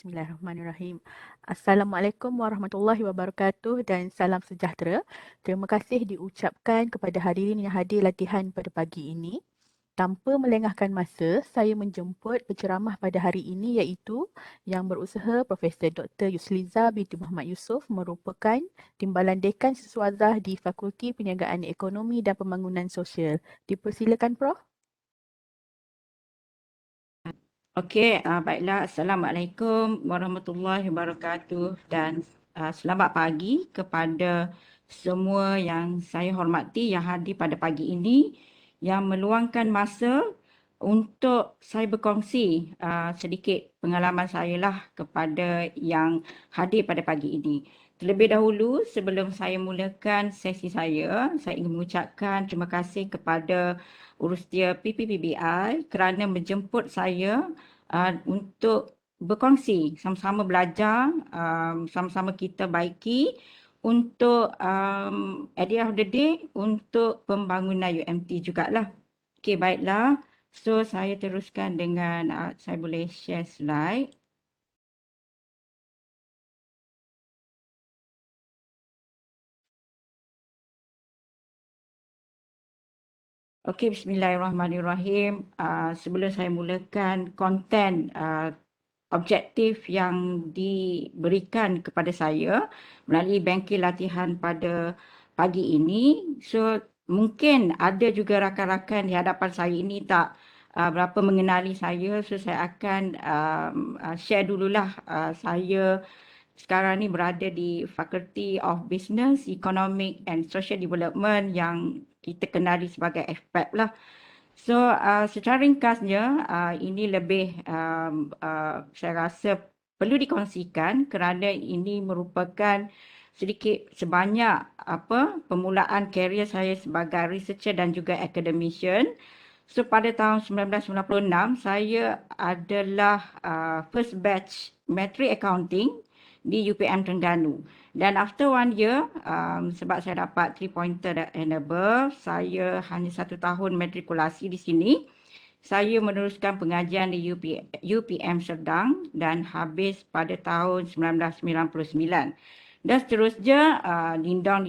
Bismillahirrahmanirrahim. Assalamualaikum warahmatullahi wabarakatuh dan salam sejahtera. Terima kasih diucapkan kepada hadirin yang hadir latihan pada pagi ini. Tanpa melengahkan masa, saya menjemput penceramah pada hari ini iaitu yang berusaha Profesor Dr. Yusliza binti Muhammad Yusof merupakan Timbalan Dekan Siswazah di Fakulti Perniagaan Ekonomi dan Pembangunan Sosial. Dipersilakan Prof. Okey, baiklah. Assalamualaikum warahmatullahi wabarakatuh dan selamat pagi kepada semua yang saya hormati yang hadir pada pagi ini yang meluangkan masa untuk saya berkongsi sedikit pengalaman saya lah kepada yang hadir pada pagi ini. Terlebih dahulu, sebelum saya mulakan sesi saya ingin mengucapkan terima kasih kepada Urustia PPPBI kerana menjemput saya untuk berkongsi, sama-sama belajar, sama-sama kita baiki untuk at the end of the day untuk pembangunan UMT jugalah. Okey, baiklah. So, saya teruskan dengan, saya boleh share slide. Okey, bismillahirrahmanirrahim. Sebelum saya mulakan konten objektif yang diberikan kepada saya melalui bengkel latihan pada pagi ini. So, mungkin ada juga rakan-rakan di hadapan saya ini tak berapa mengenali saya. So, saya akan share dululah saya sekarang ni berada di Faculty of Business, Economic and Social Development yang kita kenali sebagai FPEP lah. So, secara ringkasnya, ini lebih saya rasa perlu dikongsikan kerana ini merupakan sedikit sebanyak permulaan karier saya sebagai researcher dan juga academician. So, pada tahun 1996, saya adalah first batch Matric Accounting di UPM Terengganu. Dan after 1 year, sebab saya dapat 3 pointer and above, saya hanya 1 tahun matrikulasi di sini. Saya meneruskan pengajian di UPM Serdang dan habis pada tahun 1999. Dan seterusnya, dindang,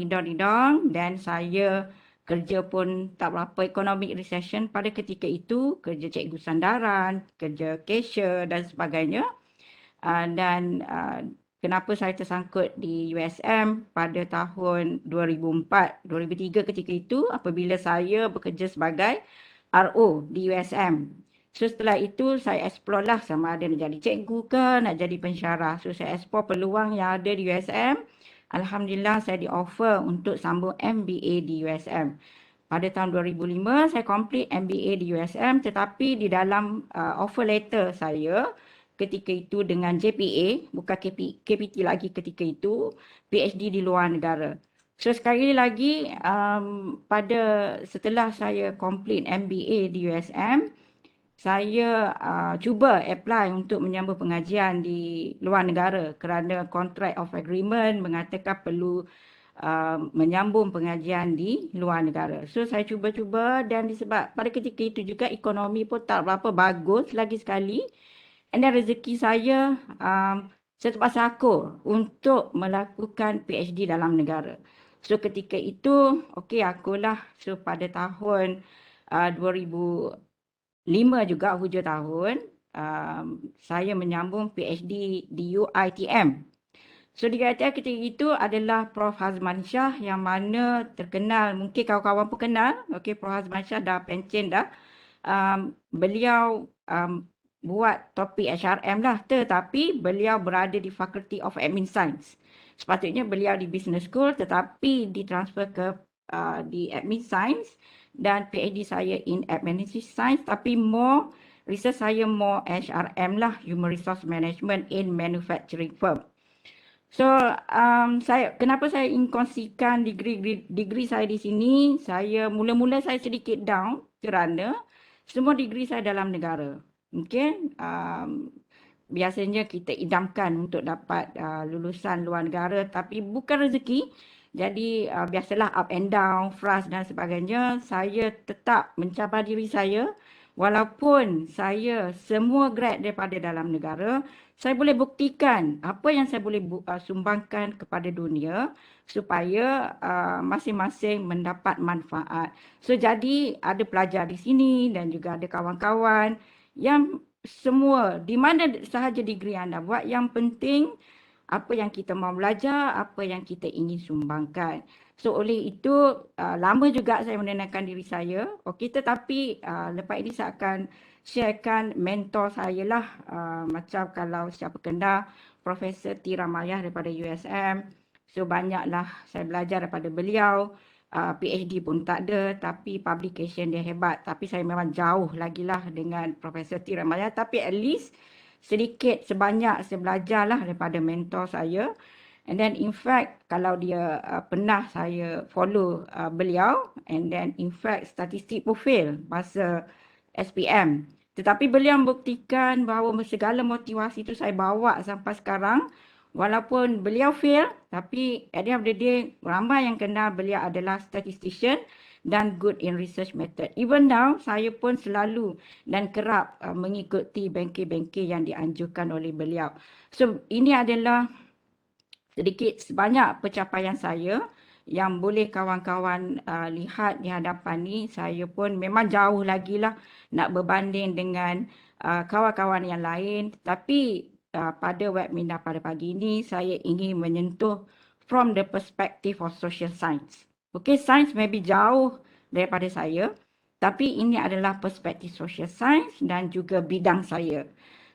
dan saya kerja pun tak berapa economic recession pada ketika itu, kerja cikgu sandaran, kerja cashier dan sebagainya. Dan kenapa saya tersangkut di USM pada tahun 2004, 2003 ketika itu apabila saya bekerja sebagai RO di USM. So setelah itu saya explore lah sama ada nak jadi cikgu ke, nak jadi pensyarah. So saya explore peluang yang ada di USM. Alhamdulillah saya di-offer untuk sambung MBA di USM. Pada tahun 2005 saya complete MBA di USM tetapi di dalam offer letter saya ketika itu dengan JPA, bukan KPT lagi ketika itu, PhD di luar negara. So sekali lagi, pada setelah saya complete MBA di USM, saya cuba apply untuk menyambung pengajian di luar negara kerana contract of agreement mengatakan perlu menyambung pengajian di luar negara. So saya cuba-cuba dan disebab pada ketika itu juga ekonomi pun tak berapa bagus lagi sekali. And then rezeki saya terpaksa akur untuk melakukan PhD dalam negara. So ketika itu, okey akulah. So pada tahun 2005 juga, hujung tahun, saya menyambung PhD di UiTM. So di UiTM ketika itu adalah Prof. Hazman Shah yang mana terkenal, mungkin kawan-kawan pun kenal. Okey, Prof. Hazman Shah dah pencen dah. Beliau buat topik HRM lah, tetapi beliau berada di Faculty of Admin Science. Sepatutnya beliau di Business School tetapi ditransfer ke di Admin Science dan PhD saya in Administrative Science tapi research saya more HRM lah, Human Resource Management in Manufacturing Firm. So, kenapa saya ingin kongsikan degree saya di sini? Mula-mula saya sedikit down kerana semua degree saya dalam negara. Okay, biasanya kita idamkan untuk dapat lulusan luar negara tapi bukan rezeki. Jadi biasalah up and down, frust dan sebagainya. Saya tetap mencabar diri saya walaupun saya semua grad daripada dalam negara, saya boleh buktikan apa yang saya boleh sumbangkan kepada dunia supaya masing-masing mendapat manfaat. So jadi ada pelajar di sini dan juga ada kawan-kawan yang semua di mana sahaja degree anda buat, yang penting apa yang kita mahu belajar, apa yang kita ingin sumbangkan. So oleh itu lama juga saya menenangkan diri saya. Okey, tetapi lepas ini saya akan sharekan mentor saya lah. Macam kalau siapa kenal Profesor T. Ramayah daripada USM. So banyaklah saya belajar daripada beliau. PhD pun tak ada, tapi publication dia hebat. Tapi saya memang jauh lagi lah dengan Profesor T. Ramayah. Tapi at least sedikit sebanyak saya belajarlah daripada mentor saya. And then in fact kalau dia pernah saya follow beliau, and then in fact statistik pun fail masa SPM. Tetapi beliau membuktikan bahawa segala motivasi itu saya bawa sampai sekarang. Walaupun beliau fail, tapi at the end of the day ramai yang kenal beliau adalah statistician dan good in research method. Even now saya pun selalu dan kerap mengikuti bengkel-bengkel yang dianjurkan oleh beliau. So ini adalah sedikit sebanyak pencapaian saya yang boleh kawan-kawan lihat di hadapan ni. Saya pun memang jauh lagi lah nak berbanding dengan kawan-kawan yang lain. Tapi pada webinar pada pagi ini saya ingin menyentuh from the perspective of social science. Okay, science maybe jauh daripada saya, tapi ini adalah perspektif social science dan juga bidang saya.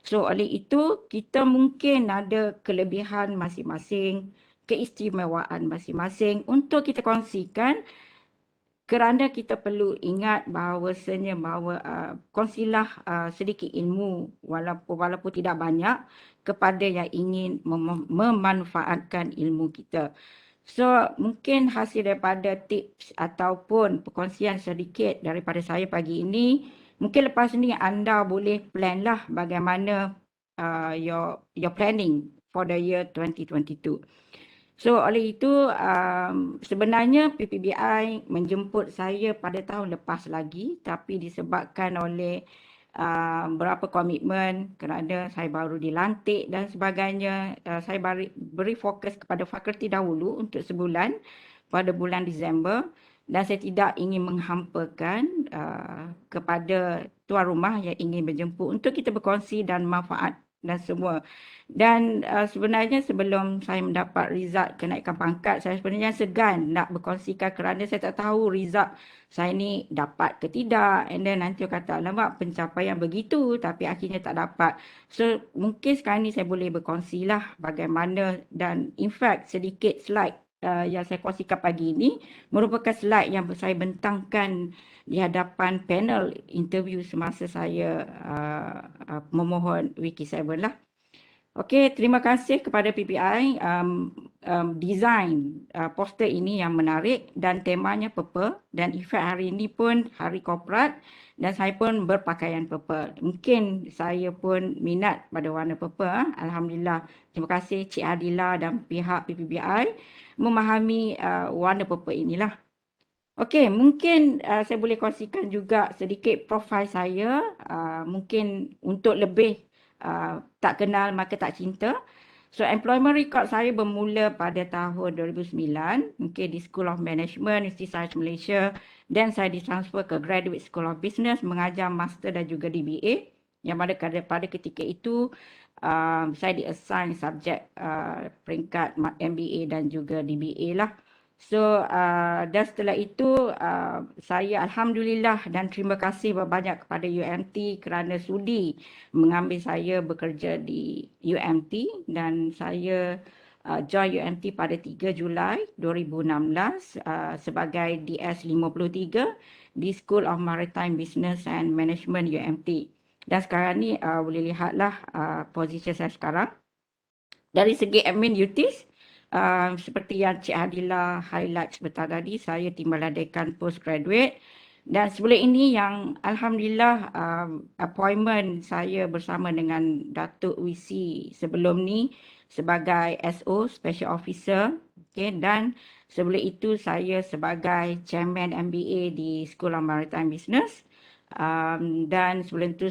So oleh itu kita mungkin ada kelebihan masing-masing, keistimewaan masing-masing untuk kita kongsikan, kerana kita perlu ingat bahawasanya kongsilah sedikit ilmu walaupun tidak banyak kepada yang ingin memanfaatkan ilmu kita. So mungkin hasil daripada tips ataupun perkongsian sedikit daripada saya pagi ini, mungkin lepas ni anda boleh plan lah bagaimana your planning for the year 2022. So oleh itu sebenarnya PPBI menjemput saya pada tahun lepas lagi, tapi disebabkan oleh berapa komitmen kerana saya baru dilantik dan sebagainya, saya beri fokus kepada fakulti dahulu untuk sebulan pada bulan Disember, dan saya tidak ingin menghampakan kepada tuan rumah yang ingin menjemput untuk kita berkongsi dan manfaat dan semua. Dan sebenarnya sebelum saya mendapat result kenaikan pangkat, saya sebenarnya segan nak berkongsikan kerana saya tak tahu result saya ni dapat ke tidak. And then nanti kata, alamak pencapaian begitu tapi akhirnya tak dapat. So mungkin sekarang ni saya boleh berkongsi lah bagaimana, dan in fact sedikit slide yang saya kongsikan pagi ini merupakan slide yang saya bentangkan di hadapan panel interview semasa saya memohon Wiki7 lah. Okey, terima kasih kepada PPI design poster ini yang menarik dan temanya purple, dan in fact hari ini pun hari korporat dan saya pun berpakaian purple. Mungkin saya pun minat pada warna purple. Alhamdulillah. Terima kasih Cik Adila dan pihak PPBI memahami warna purple inilah. Okey, mungkin saya boleh kongsikan juga sedikit profil saya, mungkin untuk lebih tak kenal maka tak cinta. So employment record saya bermula pada tahun 2009, mungkin di School of Management, Universiti Sains Malaysia, dan saya ditransfer ke Graduate School of Business mengajar master dan juga DBA, yang mana pada ketika itu saya di-assign subjek peringkat MBA dan juga DBA lah. So dan setelah itu saya alhamdulillah dan terima kasih banyak kepada UMT kerana sudi mengambil saya bekerja di UMT, dan saya join UMT pada 3 Julai 2016 sebagai DS53 di School of Maritime Business and Management UMT. Dan sekarang ni boleh lihatlah posisi saya sekarang. Dari segi admin duties, seperti yang Cik Adila highlight sebentar tadi, saya timbalan postgraduate, dan sebelum ini yang alhamdulillah appointment saya bersama dengan Datuk Wisi sebelum ni sebagai SO Special Officer, okay, dan sebelum itu saya sebagai Chairman MBA di School of Maritime Business. Dan sebelum itu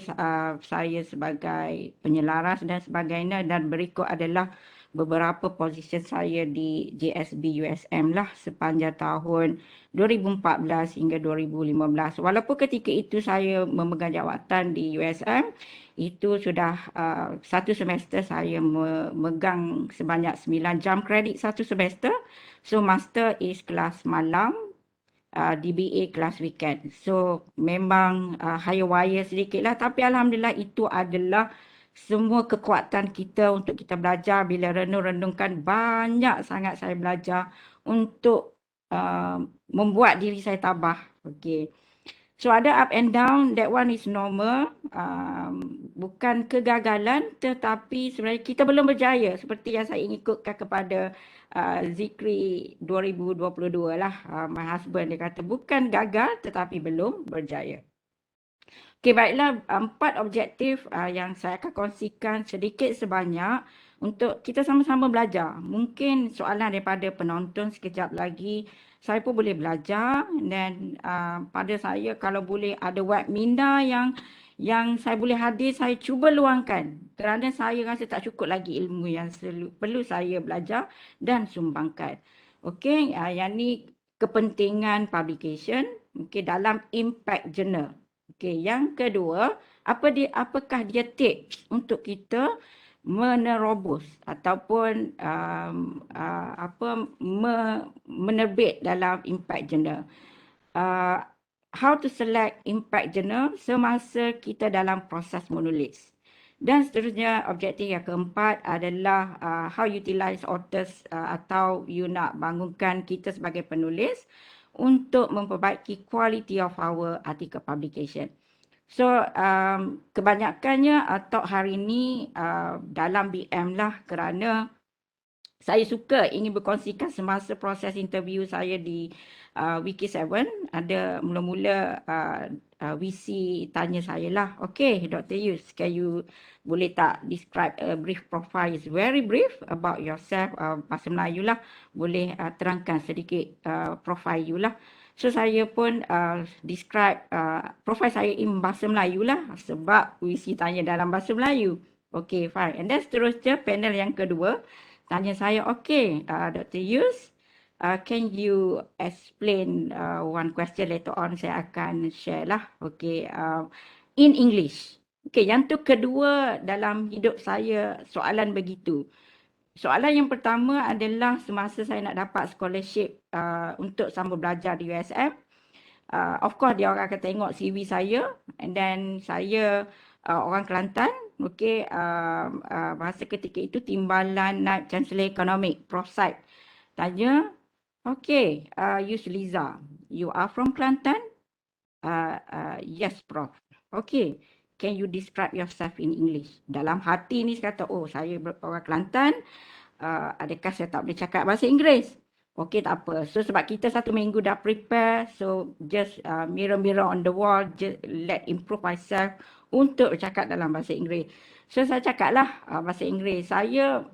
saya sebagai penyelaras dan sebagainya, dan berikut adalah beberapa posisi saya di JSB USM lah sepanjang tahun 2014 hingga 2015. Walaupun ketika itu saya memegang jawatan di USM, itu sudah satu semester saya memegang sebanyak 9 jam kredit satu semester. So master is kelas malam, DBA kelas weekend. So memang higher wire sedikit lah, tapi Alhamdulillah itu adalah semua kekuatan kita untuk kita belajar. Bila renung-renungkan, banyak sangat saya belajar untuk membuat diri saya tabah. Okay. So ada up and down, that one is normal. Bukan kegagalan, tetapi sebenarnya kita belum berjaya. Seperti yang saya ikutkan kepada Zikri 2022 lah. My husband dia kata bukan gagal tetapi belum berjaya. Okey, baiklah, 4 objektif yang saya akan kongsikan sedikit sebanyak untuk kita sama-sama belajar. Mungkin soalan daripada penonton sekejap lagi, saya pun boleh belajar, dan pada saya kalau boleh ada webinar yang saya boleh hadir, saya cuba luangkan, kerana saya rasa tak cukup lagi ilmu yang perlu saya belajar dan sumbangkan. Okey, yang ni kepentingan publication, okey, dalam impact journal. Okey, yang kedua, apakah dia tips untuk kita menerobos ataupun menerbit dalam impact journal. How to select impact journal semasa kita dalam proses menulis. Dan seterusnya, objektif yang keempat adalah how utilize authors atau you nak bangunkan kita sebagai penulis untuk memperbaiki quality of our article publication. So, kebanyakannya atau hari ini dalam BM lah, kerana saya suka ingin berkongsikan semasa proses interview saya di Wiki7. Ada mula-mula VC tanya saya lah, okay Dr. Yus, can you boleh tak describe a brief profile, is very brief about yourself, bahasa Melayu lah, boleh terangkan sedikit profile you lah. So saya pun describe profile saya in bahasa Melayu lah, sebab VC tanya dalam bahasa Melayu. Okay, fine. And then seterusnya panel yang kedua tanya saya, okay, Dr. Yus, can you explain one question later on, saya akan share lah, okay, in English. Okay, yang tu kedua dalam hidup saya soalan begitu. Soalan yang pertama adalah semasa saya nak dapat scholarship untuk sambung belajar di USM. Of course, dia orang akan tengok CV saya, and then saya orang Kelantan. Okay, masa ketika itu Timbalan Naib Chancellor Economic, Prof. Said, tanya, okay, Yus Liza, you are from Kelantan? Yes, Prof. Okay, can you describe yourself in English? Dalam hati ni saya kata, oh, saya orang Kelantan, adakah saya tak boleh cakap bahasa Inggeris? Okay, tak apa. So, sebab kita 1 minggu dah prepare, so just mirror on the wall, just let improve myself untuk bercakap dalam bahasa Inggeris. So, saya cakaplah bahasa Inggeris. Saya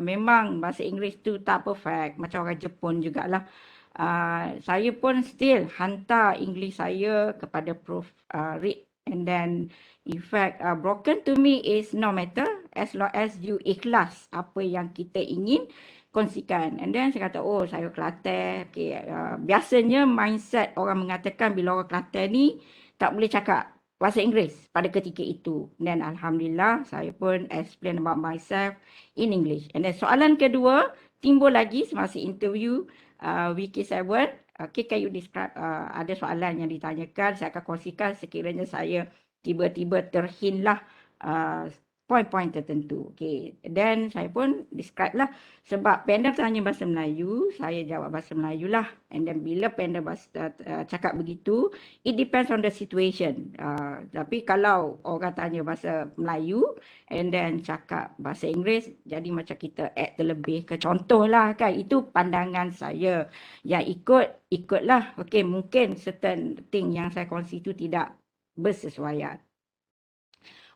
memang bahasa Inggeris tu tak perfect, macam orang Jepun jugalah. Saya pun still hantar English saya kepada Prof. Read, and then in fact broken to me is no matter as long as you ikhlas apa yang kita ingin kongsikan. And then saya kata, oh, saya Kelantan. Okay, biasanya mindset orang mengatakan bila orang Kelantan ni tak boleh cakap bahasa Inggeris pada ketika itu. Dan Alhamdulillah, saya pun explain about myself in English. And then soalan kedua timbul lagi semasa interview Wiki7. Okay, can you describe, ada soalan yang ditanyakan, saya akan kongsikan sekiranya saya tiba-tiba terhint lah poin-poin tertentu. Okay, then saya pun describe lah, sebab panel tanya bahasa Melayu, saya jawab bahasa Melayu lah. And then bila panel cakap begitu, it depends on the situation. Tapi kalau orang tanya bahasa Melayu and then cakap bahasa Inggeris, jadi macam kita add terlebih ke contoh lah kan. Itu pandangan saya. Yang ikutlah. Okay, mungkin certain thing yang saya kongsi itu tidak bersesuaian.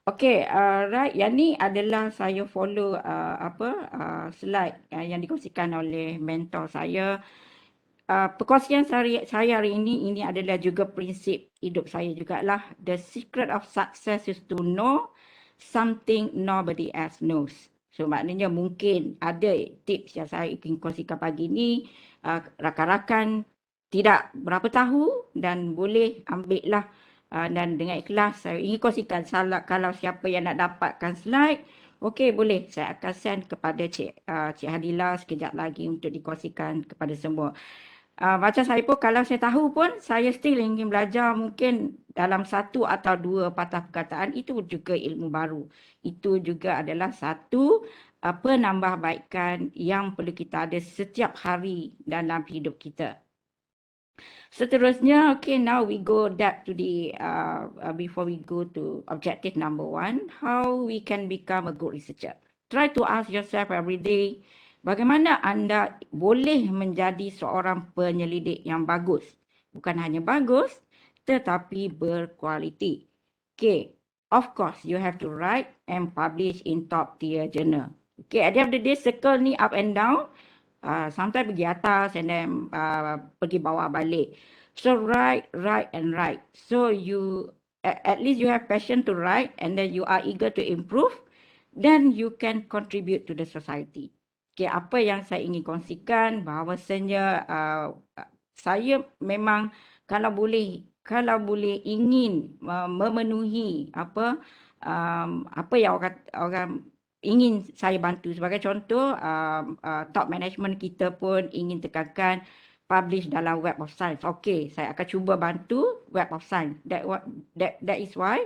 Okay, right. Yang ni adalah saya follow slide yang dikongsikan oleh mentor saya. perkongsian saya hari ini adalah juga prinsip hidup saya jugalah. The secret of success is to know something nobody else knows. So maknanya mungkin ada tips yang saya ingin kongsikan pagi ni, rakan-rakan tidak berapa tahu dan boleh ambil lah, dan dengan ikhlas saya ingin kongsikan. Kalau siapa yang nak dapatkan slide, okey boleh, saya akan send kepada Cik Hadila sekejap lagi untuk dikongsikan kepada semua. Macam saya pun, kalau saya tahu pun, saya still ingin belajar mungkin dalam satu atau dua patah perkataan, itu juga ilmu baru. Itu juga adalah satu penambahbaikan yang perlu kita ada setiap hari dalam hidup kita. Seterusnya, okay, now we go back to the, before we go to objective number 1, how we can become a good researcher. Try to ask yourself every day, bagaimana anda boleh menjadi seorang penyelidik yang bagus? Bukan hanya bagus, tetapi berkualiti. Okay, of course, you have to write and publish in top tier journal. Okay, at the end of the day, circle ni up and down. Sometimes pergi atas and then pergi bawah balik. So write. So you, at least you have passion to write and then you are eager to improve, then you can contribute to the society. Okay, apa yang saya ingin kongsikan bahawasanya saya memang kalau boleh ingin memenuhi apa yang orang ingin saya bantu. Sebagai contoh, top management kita pun ingin tekankan publish dalam Web of Science. Okey, saya akan cuba bantu Web of Science. That is why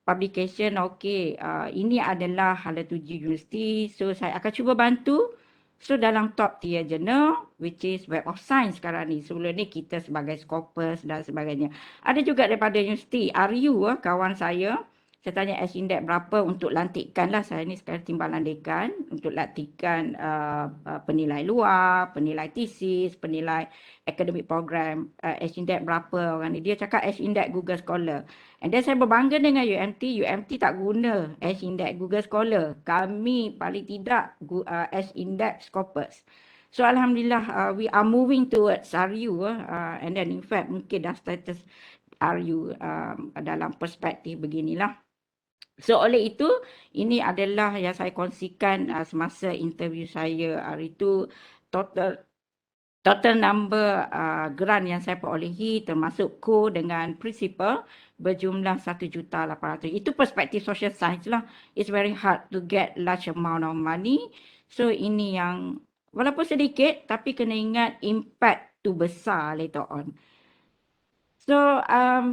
publication, okey, ini adalah hala tuju universiti. So saya akan cuba bantu. So dalam top tier journal, which is Web of Science sekarang ni. Sebelum ni kita sebagai Scopus dan sebagainya. Ada juga daripada universiti, RU, kawan saya. Saya tanya S-Index berapa untuk lantikan lah. Saya ni sekarang timbalan dekan untuk lantikan penilai luar, penilai thesis, penilai academic program. S-Index berapa orang ni. Dia cakap S-Index Google Scholar. And then saya berbangga dengan UMT. UMT tak guna S-Index Google Scholar. Kami paling tidak S-Index Scopus. So Alhamdulillah, we are moving towards RU. And then in fact mungkin dah status RU dalam perspektif beginilah. So oleh itu, ini adalah yang saya kongsikan semasa interview saya hari itu. Total number grant yang saya perolehi termasuk co dengan principal berjumlah 1,800,000. Itu perspektif social science lah. It's very hard to get large amount of money. So ini yang walaupun sedikit tapi kena ingat impact tu besar later on. So,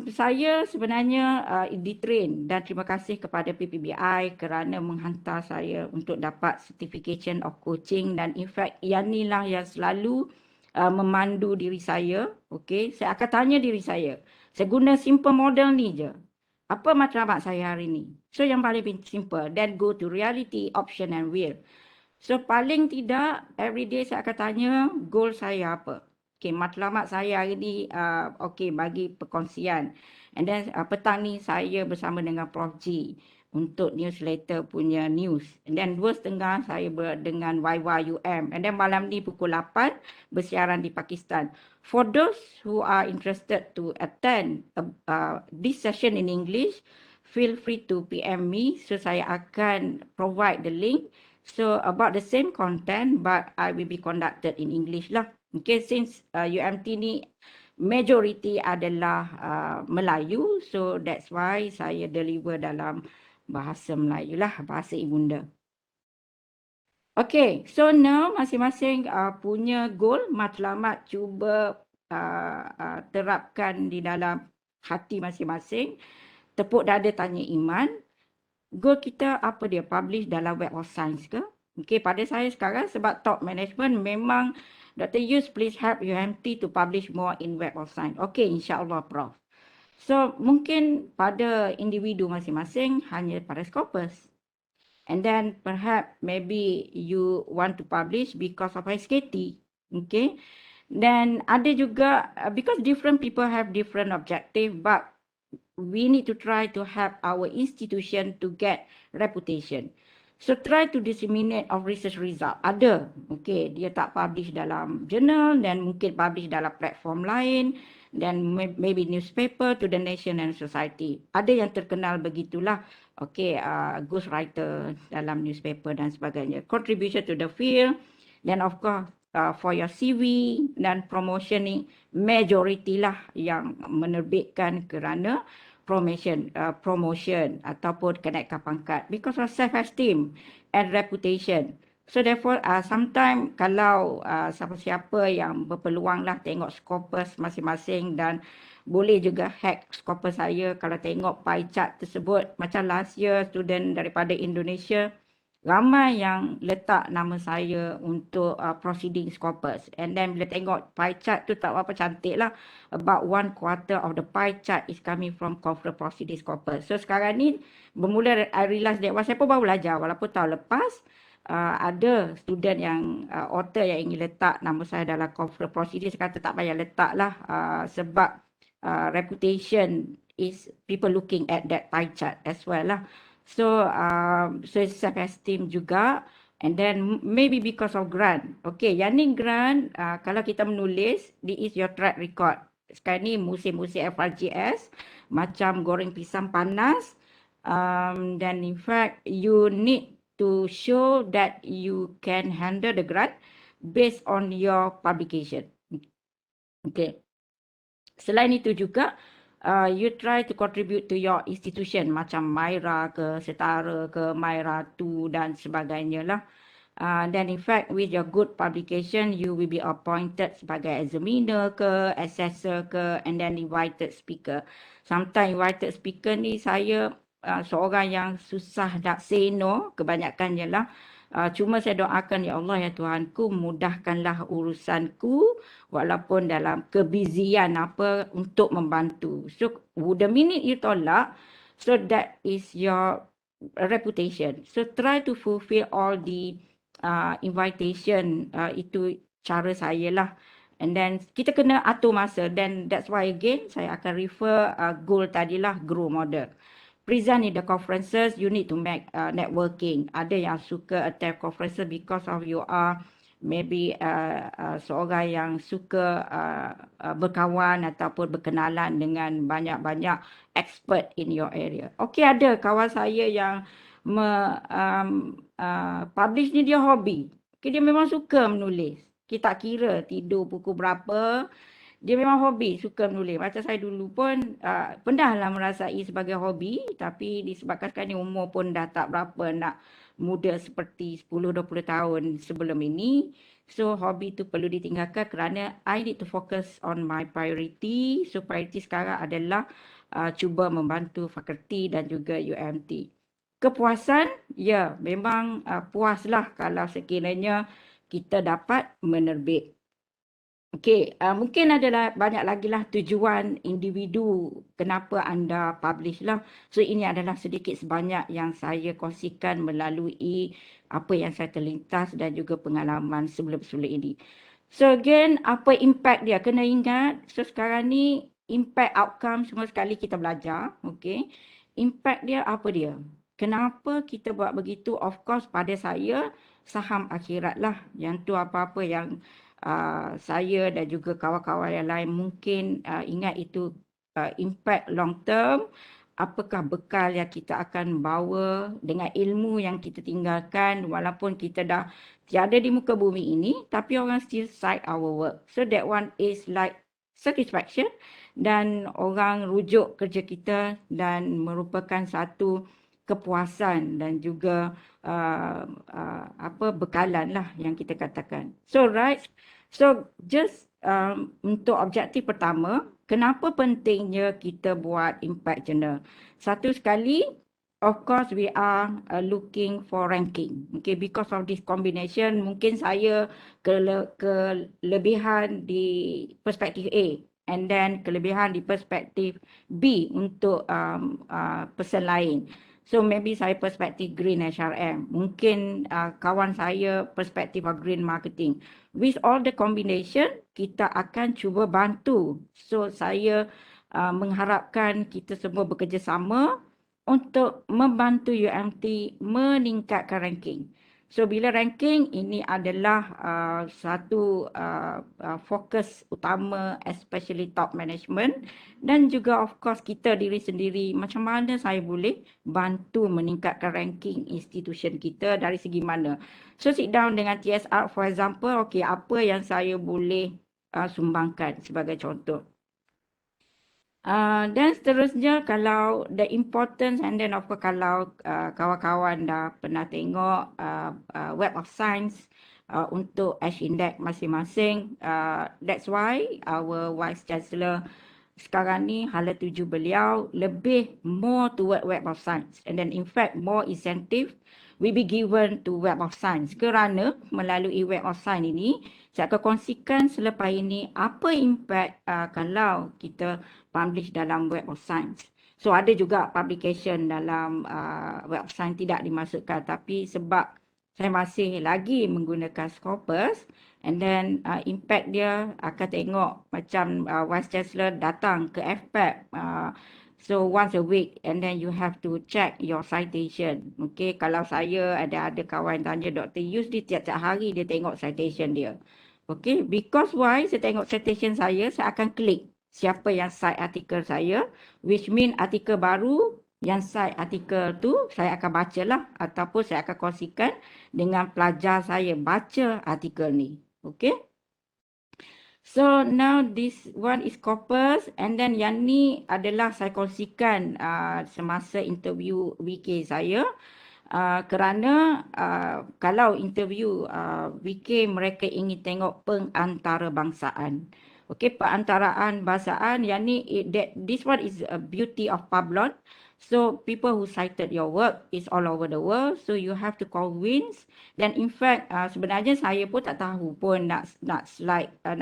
saya sebenarnya ditrain dan terima kasih kepada PPBI kerana menghantar saya untuk dapat certification of coaching dan in fact yang inilah yang selalu memandu diri saya. Okay, saya akan tanya diri saya. Saya guna simple model ni je. Apa matlamat saya hari ni? So, yang paling simple. Then go to reality, option and will. So, paling tidak everyday saya akan tanya goal saya apa. Okay, matlamat saya hari ni, okay, bagi perkongsian. And then petang ni saya bersama dengan Prof G untuk newsletter punya news. And then 2:30 saya dengan YYUM. And then malam ni pukul 8 bersiaran di Pakistan. For those who are interested to attend this session in English, feel free to PM me. So saya akan provide the link. So about the same content but I will be conducted in English lah. Okay, since UMT ni majority adalah Melayu, so that's why saya deliver dalam bahasa Melayu lah, bahasa ibunda. Okay, so now masing-masing punya goal, matlamat cuba terapkan di dalam hati masing-masing. Tepuk dada tanya iman. Goal kita apa dia? Publish dalam Web of Science ke? Okay, pada saya sekarang sebab top management memang Dr. Yus, please help UMT to publish more in Web of Science. Okay, insyaAllah Prof. So, mungkin pada individu masing-masing hanya pada Scopus. And then perhaps maybe you want to publish because of SKT. Okay. Then ada juga, because different people have different objective, but we need to try to help our institution to get reputation. So try to disseminate of research result. Ada, okay, dia tak publish dalam journal dan mungkin publish dalam platform lain dan maybe newspaper to the nation and society. Ada yang terkenal begitulah, okay, ghostwriter dalam newspaper dan sebagainya. Contribution to the field, then of course for your CV dan promotion ni majority lah yang menerbitkan kerana promotion ataupun kenaikan pangkat because of self-esteem and reputation. So therefore, sometimes kalau siapa-siapa yang berpeluang lah tengok Scopus masing-masing dan boleh juga hack Scopus saya kalau tengok pie chart tersebut. Macam last year, student daripada Indonesia, ramai yang letak nama saya untuk proceeding Scopus. And then bila tengok pie chart tu tak apa cantik lah. About 1/4 of the pie chart is coming from conference proceeding Scopus. So sekarang ni bermula I realise that saya pun baru belajar walaupun tahun lepas ada student yang author yang ingin letak nama saya dalam conference proceeding. Saya kata tak payah letak lah sebab reputation is people looking at that pie chart as well lah. So it's self-esteem juga. And then maybe because of grant. Okay, yang ni grant, kalau kita menulis, this is your track record. Sekarang ni musim-musim FRGS, macam goreng pisang panas. Then in fact, you need to show that you can handle the grant based on your publication. Okay. Selain itu juga, you try to contribute to your institution macam Myra ke, Setara ke, Myra 2 dan sebagainya lah. Then in fact with your good publication, you will be appointed sebagai examiner ke, assessor ke, and then invited speaker. Sometimes invited speaker ni saya seorang yang susah nak say no, kebanyakannya lah. Cuma saya doakan, ya Allah, ya Tuhanku, mudahkanlah urusanku walaupun dalam kebizian apa untuk membantu. So the minute you tolak, so that is your reputation. So try to fulfill all the invitation, itu cara saya lah. And then kita kena atur masa. Then that's why again saya akan refer goal tadilah grow model. Present in the conferences, you need to make networking. Ada yang suka attend conferences because of you are maybe seorang yang suka berkawan ataupun berkenalan dengan banyak-banyak expert in your area. Okay, ada kawan saya yang publish ni dia hobi. Okay, dia memang suka menulis. Kita tak kira tidur pukul berapa. Dia memang hobi, suka menulis. Macam saya dulu pun pernahlah merasai sebagai hobi. Tapi disebabkan sekarang ni umur pun dah tak berapa nak muda seperti 10-20 tahun sebelum ini. So hobi tu perlu ditinggalkan kerana I need to focus on my priority. So priority sekarang adalah cuba membantu fakulti dan juga UMT. Kepuasan, ya memang puaslah kalau sekiranya kita dapat menerbit. Okey, mungkin ada banyak lagi lah tujuan individu kenapa anda publish lah. So ini adalah sedikit sebanyak yang saya kongsikan melalui apa yang saya terlintas dan juga pengalaman sebelum-sebelum ini. So again, apa impact dia? Kena ingat, so sekarang ni impact outcome semua sekali kita belajar. Okey, impact dia apa dia? Kenapa kita buat begitu? Of course pada saya saham akhirat lah. Yang tu apa-apa yang saya dan juga kawan-kawan yang lain mungkin ingat itu impact long term. Apakah bekal yang kita akan bawa dengan ilmu yang kita tinggalkan walaupun kita dah tiada di muka bumi ini, tapi orang still cite our work. So that one is like satisfaction dan orang rujuk kerja kita dan merupakan satu kepuasan dan juga bekalan lah yang kita katakan. So right. So just untuk objektif pertama, kenapa pentingnya kita buat impact journal? Satu sekali, of course we are looking for ranking. Okay, because of this combination, mungkin saya kelebihan di perspektif A and then kelebihan di perspektif B untuk person lain. So maybe saya perspektif green HRM. Mungkin kawan saya perspektif green marketing. With all the combination, kita akan cuba bantu. So saya mengharapkan kita semua bekerjasama untuk membantu UMT meningkatkan ranking. So bila ranking ini adalah satu fokus utama, especially top management, dan juga of course kita diri sendiri, macam mana saya boleh bantu meningkatkan ranking institution kita dari segi mana. So sit down dengan TSR, for example, okay, apa yang saya boleh sumbangkan sebagai contoh. Dan seterusnya, kalau the importance, and then of course kalau kawan-kawan dah pernah tengok Web of Science untuk H index masing-masing, that's why our Vice Chancellor sekarang ni hala tuju beliau lebih more toward Web of Science, and then in fact more incentive will be given to Web of Science, kerana melalui Web of Science ini saya akan kongsikan selepas ini apa impact kalau kita publish dalam Web of Science. So ada juga publication dalam Web of Science tidak dimasukkan, tapi sebab saya masih lagi menggunakan Scopus, and then impact dia akan tengok macam Vice Chancellor datang ke FPAP, so once a week, and then you have to check your citation. Okay, kalau saya ada kawan tanya Dr. Yus, dia tiap-tiap hari dia tengok citation dia. Okay, because why saya tengok citation saya akan klik siapa yang cite artikel saya, which mean artikel baru yang cite artikel tu saya akan baca lah, ataupun saya akan kongsikan dengan pelajar saya baca artikel ni. Okay. So now this one is Scopus, and then yang ni adalah saya kongsikan semasa interview WK saya. Kerana kalau interview WK, mereka ingin tengok pengantarabangsaaan. Okey, pengantarabangsaaan, yang ni this one is a beauty of Pablon. So people who cited your work is all over the world, so you have to convince. Dan in fact sebenarnya saya pun tak tahu pun nak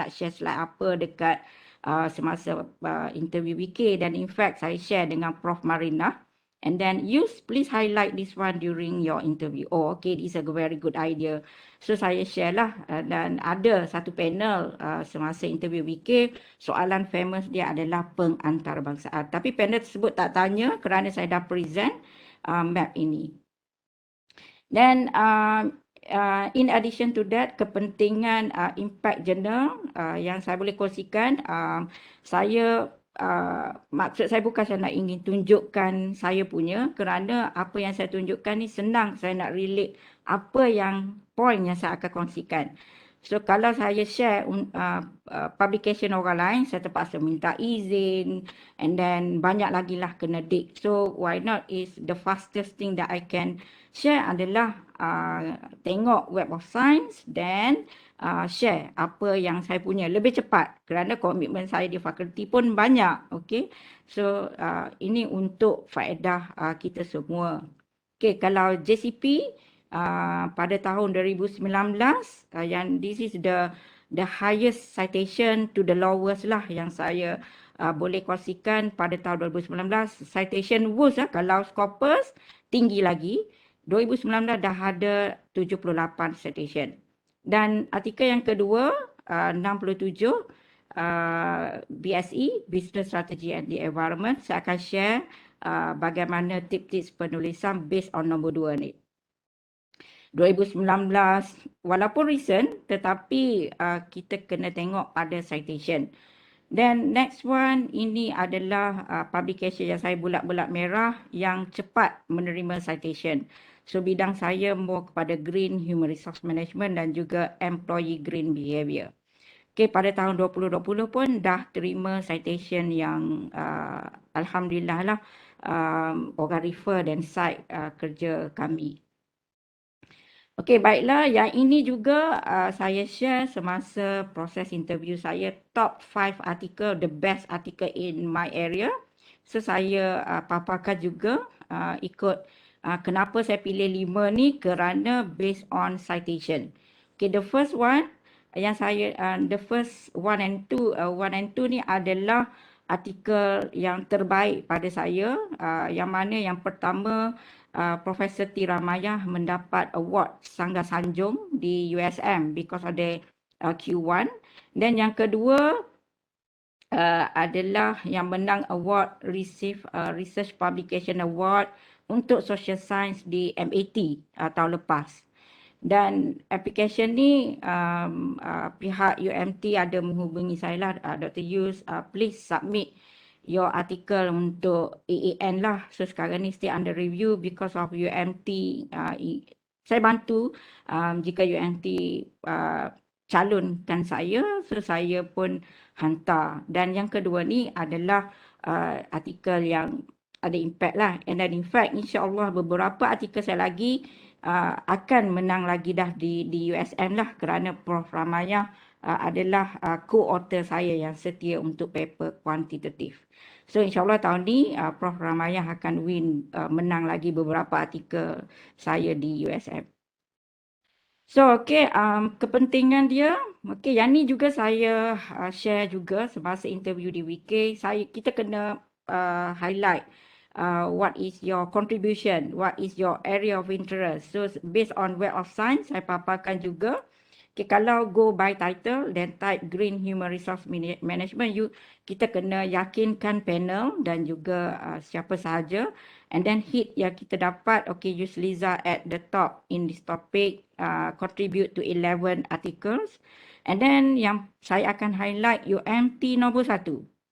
share slide apa dekat semasa interview WK, dan in fact saya share dengan Prof Marina. And then please highlight this one during your interview. Oh, okay, this is a very good idea. So saya share lah, dan ada satu panel semasa interview WK, soalan famous dia adalah pengantarabangsaaan. Tapi panel tersebut tak tanya kerana saya dah present map ini. Dan in addition to that, kepentingan impact journal yang saya boleh kongsikan, maksud saya bukan saya nak ingin tunjukkan saya punya, kerana apa yang saya tunjukkan ni senang saya nak relate apa yang point yang saya akan kongsikan. So kalau saya share publication orang lain, saya terpaksa minta izin, and then banyak lagi lah kena dig. So why not, is the fastest thing that I can share adalah tengok Web of Science, dan share apa yang saya punya lebih cepat, kerana komitmen saya di fakulti pun banyak. Okay, so ini untuk faedah kita semua. Okay, kalau JCP pada tahun 2019, yang this is the highest citation to the lowest lah yang saya boleh kongsikan pada tahun 2019. Citation worst kalau Scopus tinggi lagi, 2019 dah ada 78 citation. Dan artikel yang kedua 67 BSE, Business Strategy and the Environment, saya akan share bagaimana tips-tips penulisan based on nombor 2 ni. 2019 walaupun recent, tetapi kita kena tengok pada citation. Dan next one, ini adalah publication yang saya bulat-bulat merah yang cepat menerima citation. So bidang saya more kepada Green Human Resource Management dan juga Employee Green Behavior. Okay, pada tahun 2020 pun dah terima citation yang alhamdulillah lah, orang refer dan cite kerja kami. Okey, baiklah. Yang ini juga saya share semasa proses interview saya, top 5 artikel, the best article in my area. So saya paparkan juga ikut kenapa saya pilih 5 ni, kerana based on citation. Okay, the first one yang saya the first 1 and 2 ni adalah artikel yang terbaik pada saya, yang mana yang pertama Profesor T. Ramayah mendapat award Sangga Sanjung di USM because of the Q1. Dan yang kedua adalah yang menang award, receive Research Publication Award untuk Social Science di MAT tahun lepas. Dan application ni pihak UMT ada menghubungi saya lah, Dr. Yus, please submit your article untuk AAN lah. So sekarang ni still under review because of UMT. Saya bantu jika UMT calonkan saya, so saya pun hantar. Dan yang kedua ni adalah artikel yang ada impact lah. And then in fact, insyaAllah beberapa artikel saya lagi akan menang lagi dah di USM lah, kerana Prof. Ramaya adalah co-author saya yang setia untuk paper kuantitatif. So insyaAllah tahun ni Prof. Ramaya akan menang lagi beberapa artikel saya di USM. So kepentingan dia, yang ni juga saya share juga semasa interview di WK. Kita kena highlight what is your contribution, what is your area of interest. So based on Web of Science, saya paparkan juga. Kalau go by title, then type Green Human Resource Management, kita kena yakinkan panel dan juga siapa sahaja. And then hit yang kita dapat, use Liza at the top in this topic, contribute to 11 articles. And then yang saya akan highlight UMT nombor 1.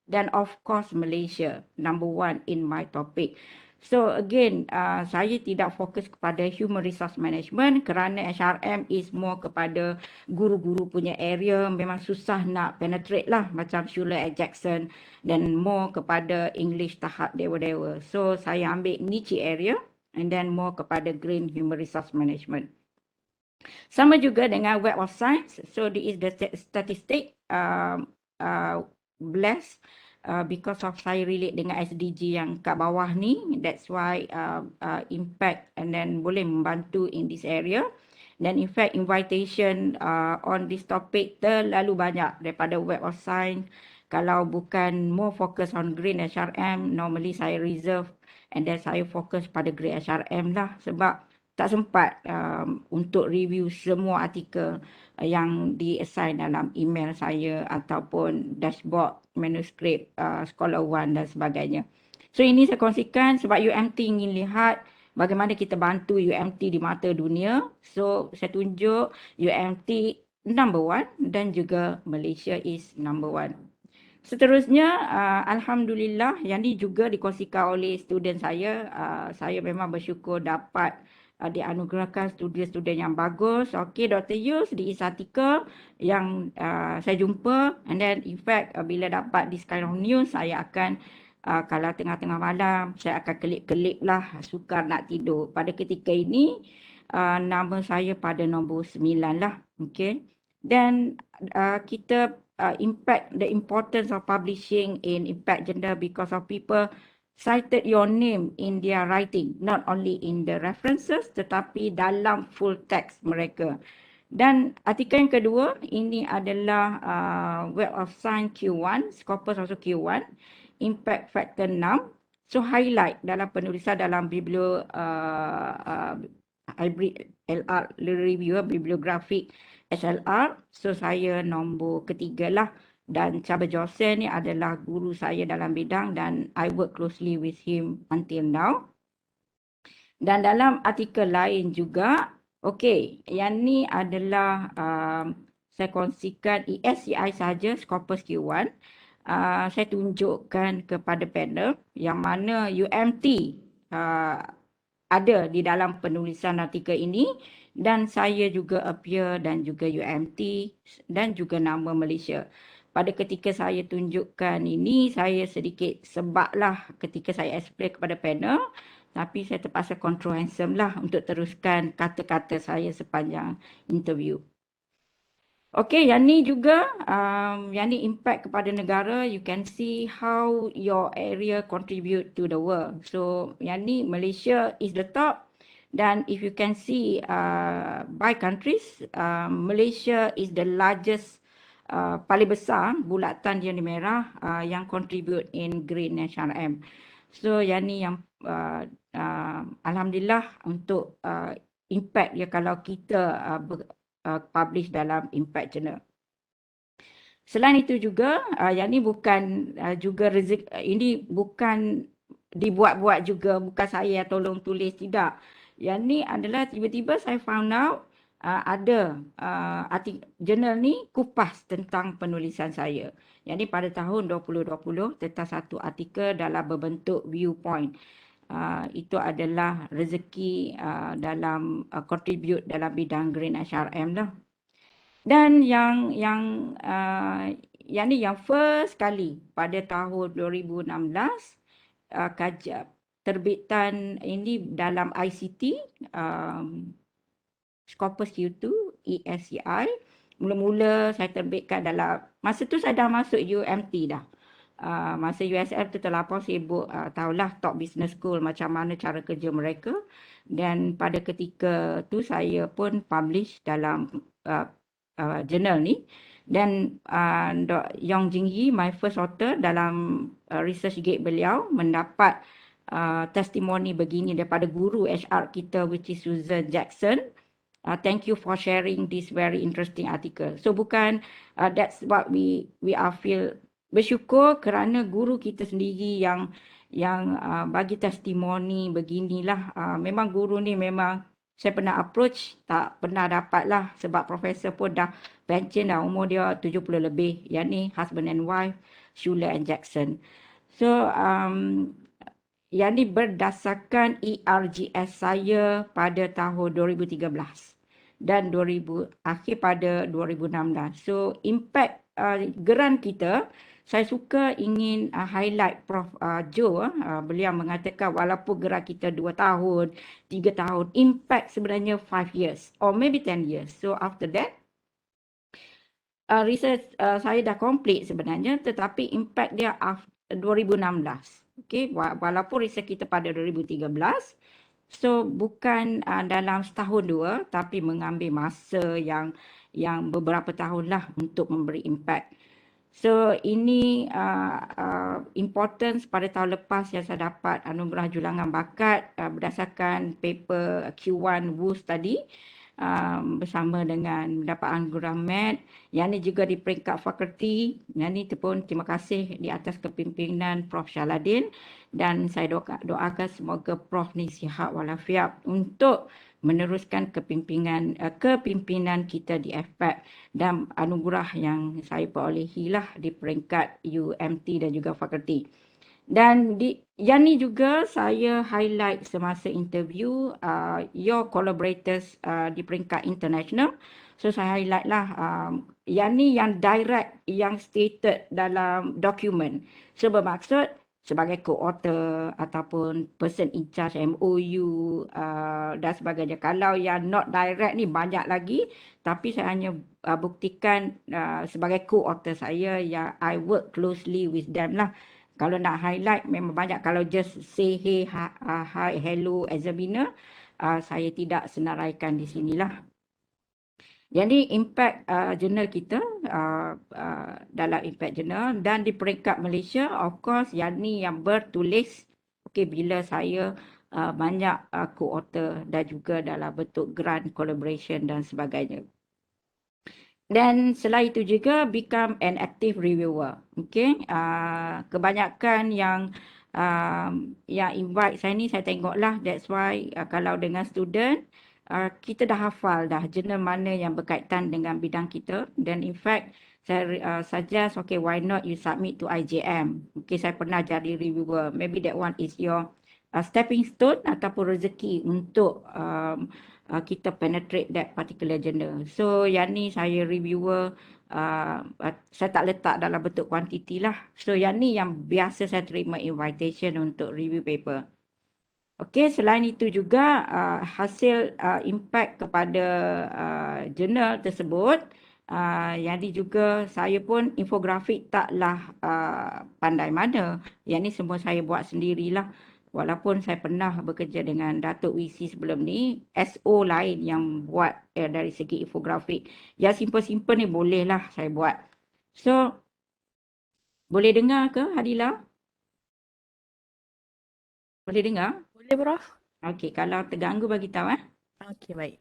Dan of course Malaysia, number 1 in my topic. So again, saya tidak fokus kepada human resource management kerana HRM is more kepada guru-guru punya area, memang susah nak penetrate lah macam Schuler at Jackson, dan more kepada English tahap dewa-dewa. So saya ambil niche area and then more kepada green human resource management. Sama juga dengan Web of Science, so this is the statistic blessed. Because of saya relate dengan SDG yang kat bawah ni, that's why impact and then boleh membantu in this area. Dan in fact invitation on this topic terlalu banyak daripada Web of Science. Kalau bukan more focus on green HRM, normally saya reserve and then saya fokus pada green HRM lah, sebab tak sempat untuk review semua artikel yang di-assign dalam email saya ataupun dashboard, manuskrip, Scholar One dan sebagainya. So ini saya kongsikan sebab UMT ingin lihat bagaimana kita bantu UMT di mata dunia. So saya tunjuk UMT number 1 dan juga Malaysia is number 1. Seterusnya, Alhamdulillah, yang ini juga dikongsikan oleh student saya. Saya memang bersyukur dapat dianugerahkan student-student yang bagus. Dr. Yus, di artikel yang saya jumpa, and then in fact bila dapat this kind of news, saya akan kalau tengah-tengah malam saya akan kelip-kelip lah, sukar nak tidur. Pada ketika ini nama saya pada nombor 9 lah. Dan kita the importance of publishing in impact gender because of people cited your name in their writing, not only in the references tetapi dalam full text mereka. Dan artikel yang kedua, ini adalah Web of Science Q1, Scopus also Q1, Impact Factor 6. So highlight dalam penulisan dalam hybrid LR review, bibliografik SLR. So saya nombor ketiga lah. Dan Cabar Josen ni adalah guru saya dalam bidang dan I work closely with him until now. Dan dalam artikel lain juga, yang ni adalah saya kongsikan ESCI saja, Scopus Q1. Saya tunjukkan kepada panel yang mana UMT ada di dalam penulisan artikel ini, dan saya juga appear dan juga UMT dan juga nama Malaysia. Pada ketika saya tunjukkan ini, saya sedikit sebablah ketika saya explain kepada panel, tapi saya terpaksa control handsome lah untuk teruskan kata-kata saya sepanjang interview. Yang ni juga, yang ni impact kepada negara. You can see how your area contribute to the world. So yang ni Malaysia is the top. Dan if you can see by countries, Malaysia is the largest, paling besar bulatan yang di merah yang contribute in green HRM. So yang ni yang Alhamdulillah untuk impact dia kalau kita publish dalam impact journal. Selain itu juga, yang ni bukan juga rezeki, ini bukan dibuat-buat juga, bukan saya tolong tulis, tidak. Yang ni adalah tiba-tiba saya found out ada jurnal ni kupas tentang penulisan saya. Yang ni pada tahun 2020 tentang satu artikel dalam berbentuk viewpoint. Itu adalah rezeki dalam contribute dalam bidang Green HRM lah. Dan yang ni yang first kali pada tahun 2016 terbitan ini dalam ICT Scopus Q2 ESCI. Mula-mula saya terbitkan dalam masa tu saya dah masuk UMT dah. Masa USM tu terlampau sibuk, tahulah top business school macam mana cara kerja mereka, dan pada ketika tu saya pun publish dalam jurnal ni, dan Dr. Yong Jing Yi, my first author dalam research gate beliau, mendapat testimoni begini daripada guru HR kita, which is Susan Jackson. Thank you for sharing this very interesting article. So bukan, that's what we are feel bersyukur kerana guru kita sendiri yang bagi testimoni beginilah. Memang guru ni memang saya pernah approach, tak pernah dapat lah, sebab profesor pun dah pension dah, umur dia 70 lebih. Yang ni husband and wife, Schuler and Jackson. So yang ni berdasarkan ERGS saya pada tahun 2013 dan akhir pada 2016. So impact geran kita, saya suka ingin highlight Prof. Joe. Beliau mengatakan walaupun geran kita 2 tahun, 3 tahun, impact sebenarnya 5 years or maybe 10 years. So after that, research saya dah complete sebenarnya, tetapi impact dia 2016. Okay, walaupun research kita pada 2013, so bukan dalam setahun dua, tapi mengambil masa yang beberapa tahun lah untuk memberi impact. So ini importance pada tahun lepas yang saya dapat anugerah julangan bakat berdasarkan paper Q1 WUS tadi, bersama dengan mendapat anugerah MED. Yang ni juga di peringkat fakulti. Yang ni pun terima kasih di atas kepimpinan Prof. Syaladin, dan saya doakan semoga Prof ni sihat walafiat untuk meneruskan kepimpinan kita di FPAC, dan anugerah yang saya perolehi lah di peringkat UMT dan juga fakulti. Dan yang ni juga saya highlight semasa interview your collaborators di peringkat international. So saya highlight lah yang ni yang direct, yang stated dalam dokumen. So bermaksud sebagai co-author ataupun person in charge MOU dan sebagainya. Kalau yang not direct ni banyak lagi, tapi saya hanya buktikan sebagai co-author saya yang I work closely with them lah. Kalau nak highlight memang banyak. Kalau just say hey, hi, hello, examiner, saya tidak senaraikan di sinilah. Jadi impact jurnal kita dalam impact jurnal, dan di peringkat Malaysia, of course, yang ni yang bertulis, okay, bila saya banyak co-author dan juga dalam bentuk grant, collaboration dan sebagainya. Dan selain itu juga become an active reviewer. Okay, kebanyakan yang invite saya ni, saya tengoklah. That's why kalau dengan student, kita dah hafal dah jurnal mana yang berkaitan dengan bidang kita. Dan in fact, saya suggest, okay, why not you submit to IJM. Okay, saya pernah jadi reviewer. Maybe that one is your stepping stone ataupun rezeki untuk kita penetrate that particular journal. So yang ni saya reviewer, saya tak letak dalam bentuk kuantiti lah. So yang ni yang biasa saya terima invitation untuk review paper. Okey, selain itu juga hasil impact kepada jurnal tersebut, yang ni juga saya pun infografik taklah pandai mana. Yang ni semua saya buat sendirilah. Walaupun saya pernah bekerja dengan Datuk WC sebelum ni, SO lain yang buat dari segi infografik. Yang simple-simple ni bolehlah saya buat. So, boleh dengar ke Hadila? Boleh dengar? Boleh, Prof? Okey, kalau terganggu bagi tahu. Okey, baik.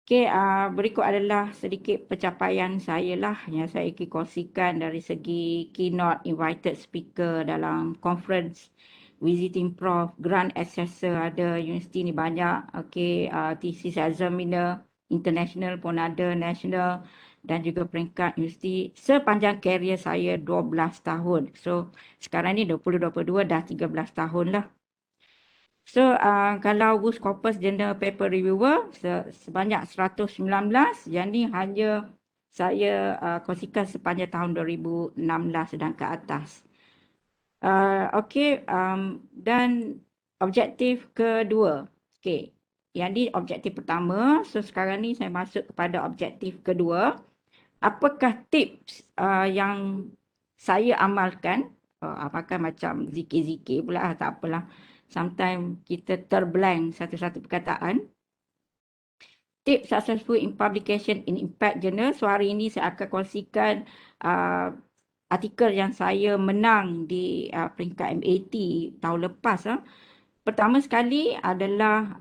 Okey, berikut adalah sedikit pencapaian saya lah yang saya ingin kongsikan dari segi keynote invited speaker dalam conference, visiting prof, grant assessor ada, universiti ni banyak. Okey, thesis examiner, international pun ada, national dan juga peringkat universiti sepanjang karier saya 12 tahun. So, sekarang ni 2022 dah 13 tahun lah. So, kalau Wood Scopus Journal Paper Reviewer sebanyak 119, yang ni hanya saya kongsikan sepanjang tahun 2016 dan ke atas. Okey, dan objektif kedua. Okey, yang ni objektif pertama. So, sekarang ni saya masuk kepada objektif kedua. Apakah tips yang saya amalkan? Amalkan macam zikir-zikir pula, tak apalah. Sometimes kita terblank satu-satu perkataan. Tips successful in publication in impact journal. So hari ini saya akan kongsikan artikel yang saya menang di peringkat MAT tahun lepas. Pertama sekali adalah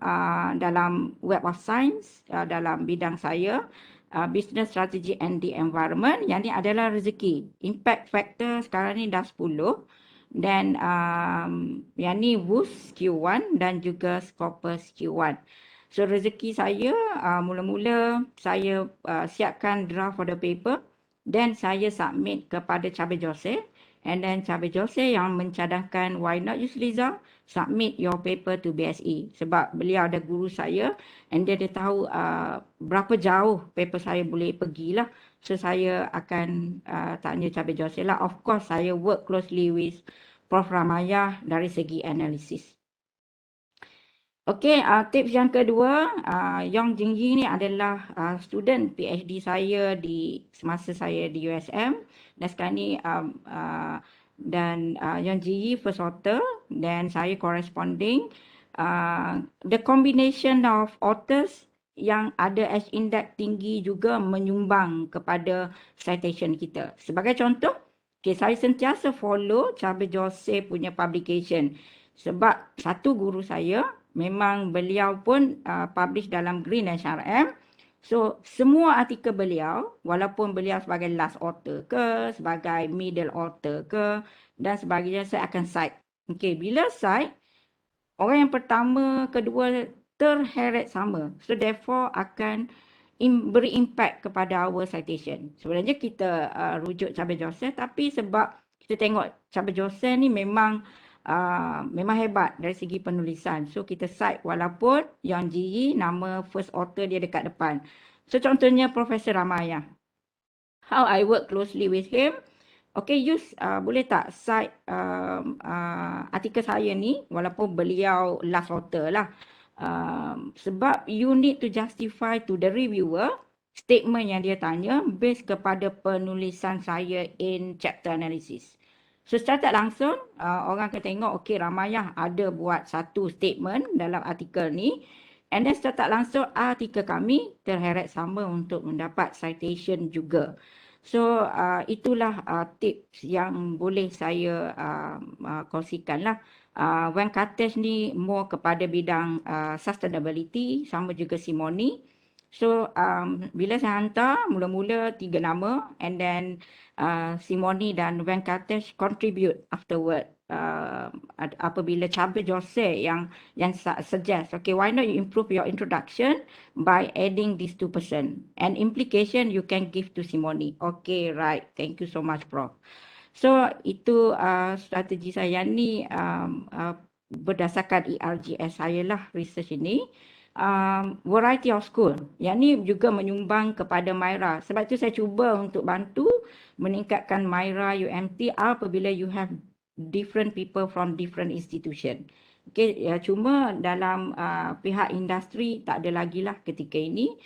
dalam Web of Science, dalam bidang saya, Business Strategy and the Environment. Yang ni adalah rezeki. Impact factor sekarang ni dah 10. Dan yang ni WUS Q1 dan juga Scopus Q1. So rezeki saya, mula-mula saya siapkan draft for the paper. Dan saya submit kepada Cabe Jose. And then Cabe Jose yang mencadangkan why not use Liza, submit your paper to BSE. Sebab beliau ada guru saya and dia tahu berapa jauh paper saya boleh pergilah. So saya akan tanya Cabe Jose lah. Of course saya work closely with Prof. Ramayah dari segi analisis. Okey, tips yang kedua, Yong Jingyi ni adalah student PhD saya semasa saya di USM. Dan sekarang ni Yong Jingyi first author dan saya corresponding. The combination of authors yang ada H-index tinggi juga menyumbang kepada citation kita. Sebagai contoh, saya sentiasa follow Cabe Jose punya publication. Sebab satu guru saya, memang beliau pun publish dalam Green HRM. So, semua artikel beliau, walaupun beliau sebagai last author ke, sebagai middle author ke, dan sebagainya, saya akan cite. Okey, bila cite, orang yang pertama, kedua terheret sama. So, therefore akan beri impact kepada our citation. Sebenarnya kita rujuk Cabe Jose, tapi sebab kita tengok Cabe Jose ni memang hebat dari segi penulisan. So kita cite walaupun Yang Ji nama first author dia dekat depan. So contohnya Profesor Ramayah. How I work closely with him. Okay, boleh tak cite artikel saya ni walaupun beliau last author lah. Sebab you need to justify to the reviewer statement yang dia tanya based kepada penulisan saya in chapter analysis. So secara tak langsung, orang akan tengok, okay, Ramayah ada buat satu statement dalam artikel ni. And then secara tak langsung, artikel kami terheret sama untuk mendapat citation juga. So itulah tips yang boleh saya kongsikan lah. Venkatesh ni more kepada bidang sustainability, sama juga Simoni. So bila saya hantar, mula-mula 3 nama and then Simoni dan Venkatesh contribute afterward. Apabila Cabe Jose yang suggest, okay, why not you improve your introduction by adding these 2% and implication you can give to Simoni. Okay, right. Thank you so much, Prof. So itu strategi saya ni berdasarkan ERGS saya lah research ini. Variety of school. Yang ni juga menyumbang kepada Myra. Sebab itu saya cuba untuk bantu meningkatkan Myra UMT apabila you have different people from different institution. Okay, ya, cuma dalam pihak industri tak ada lagi lah ketika ini.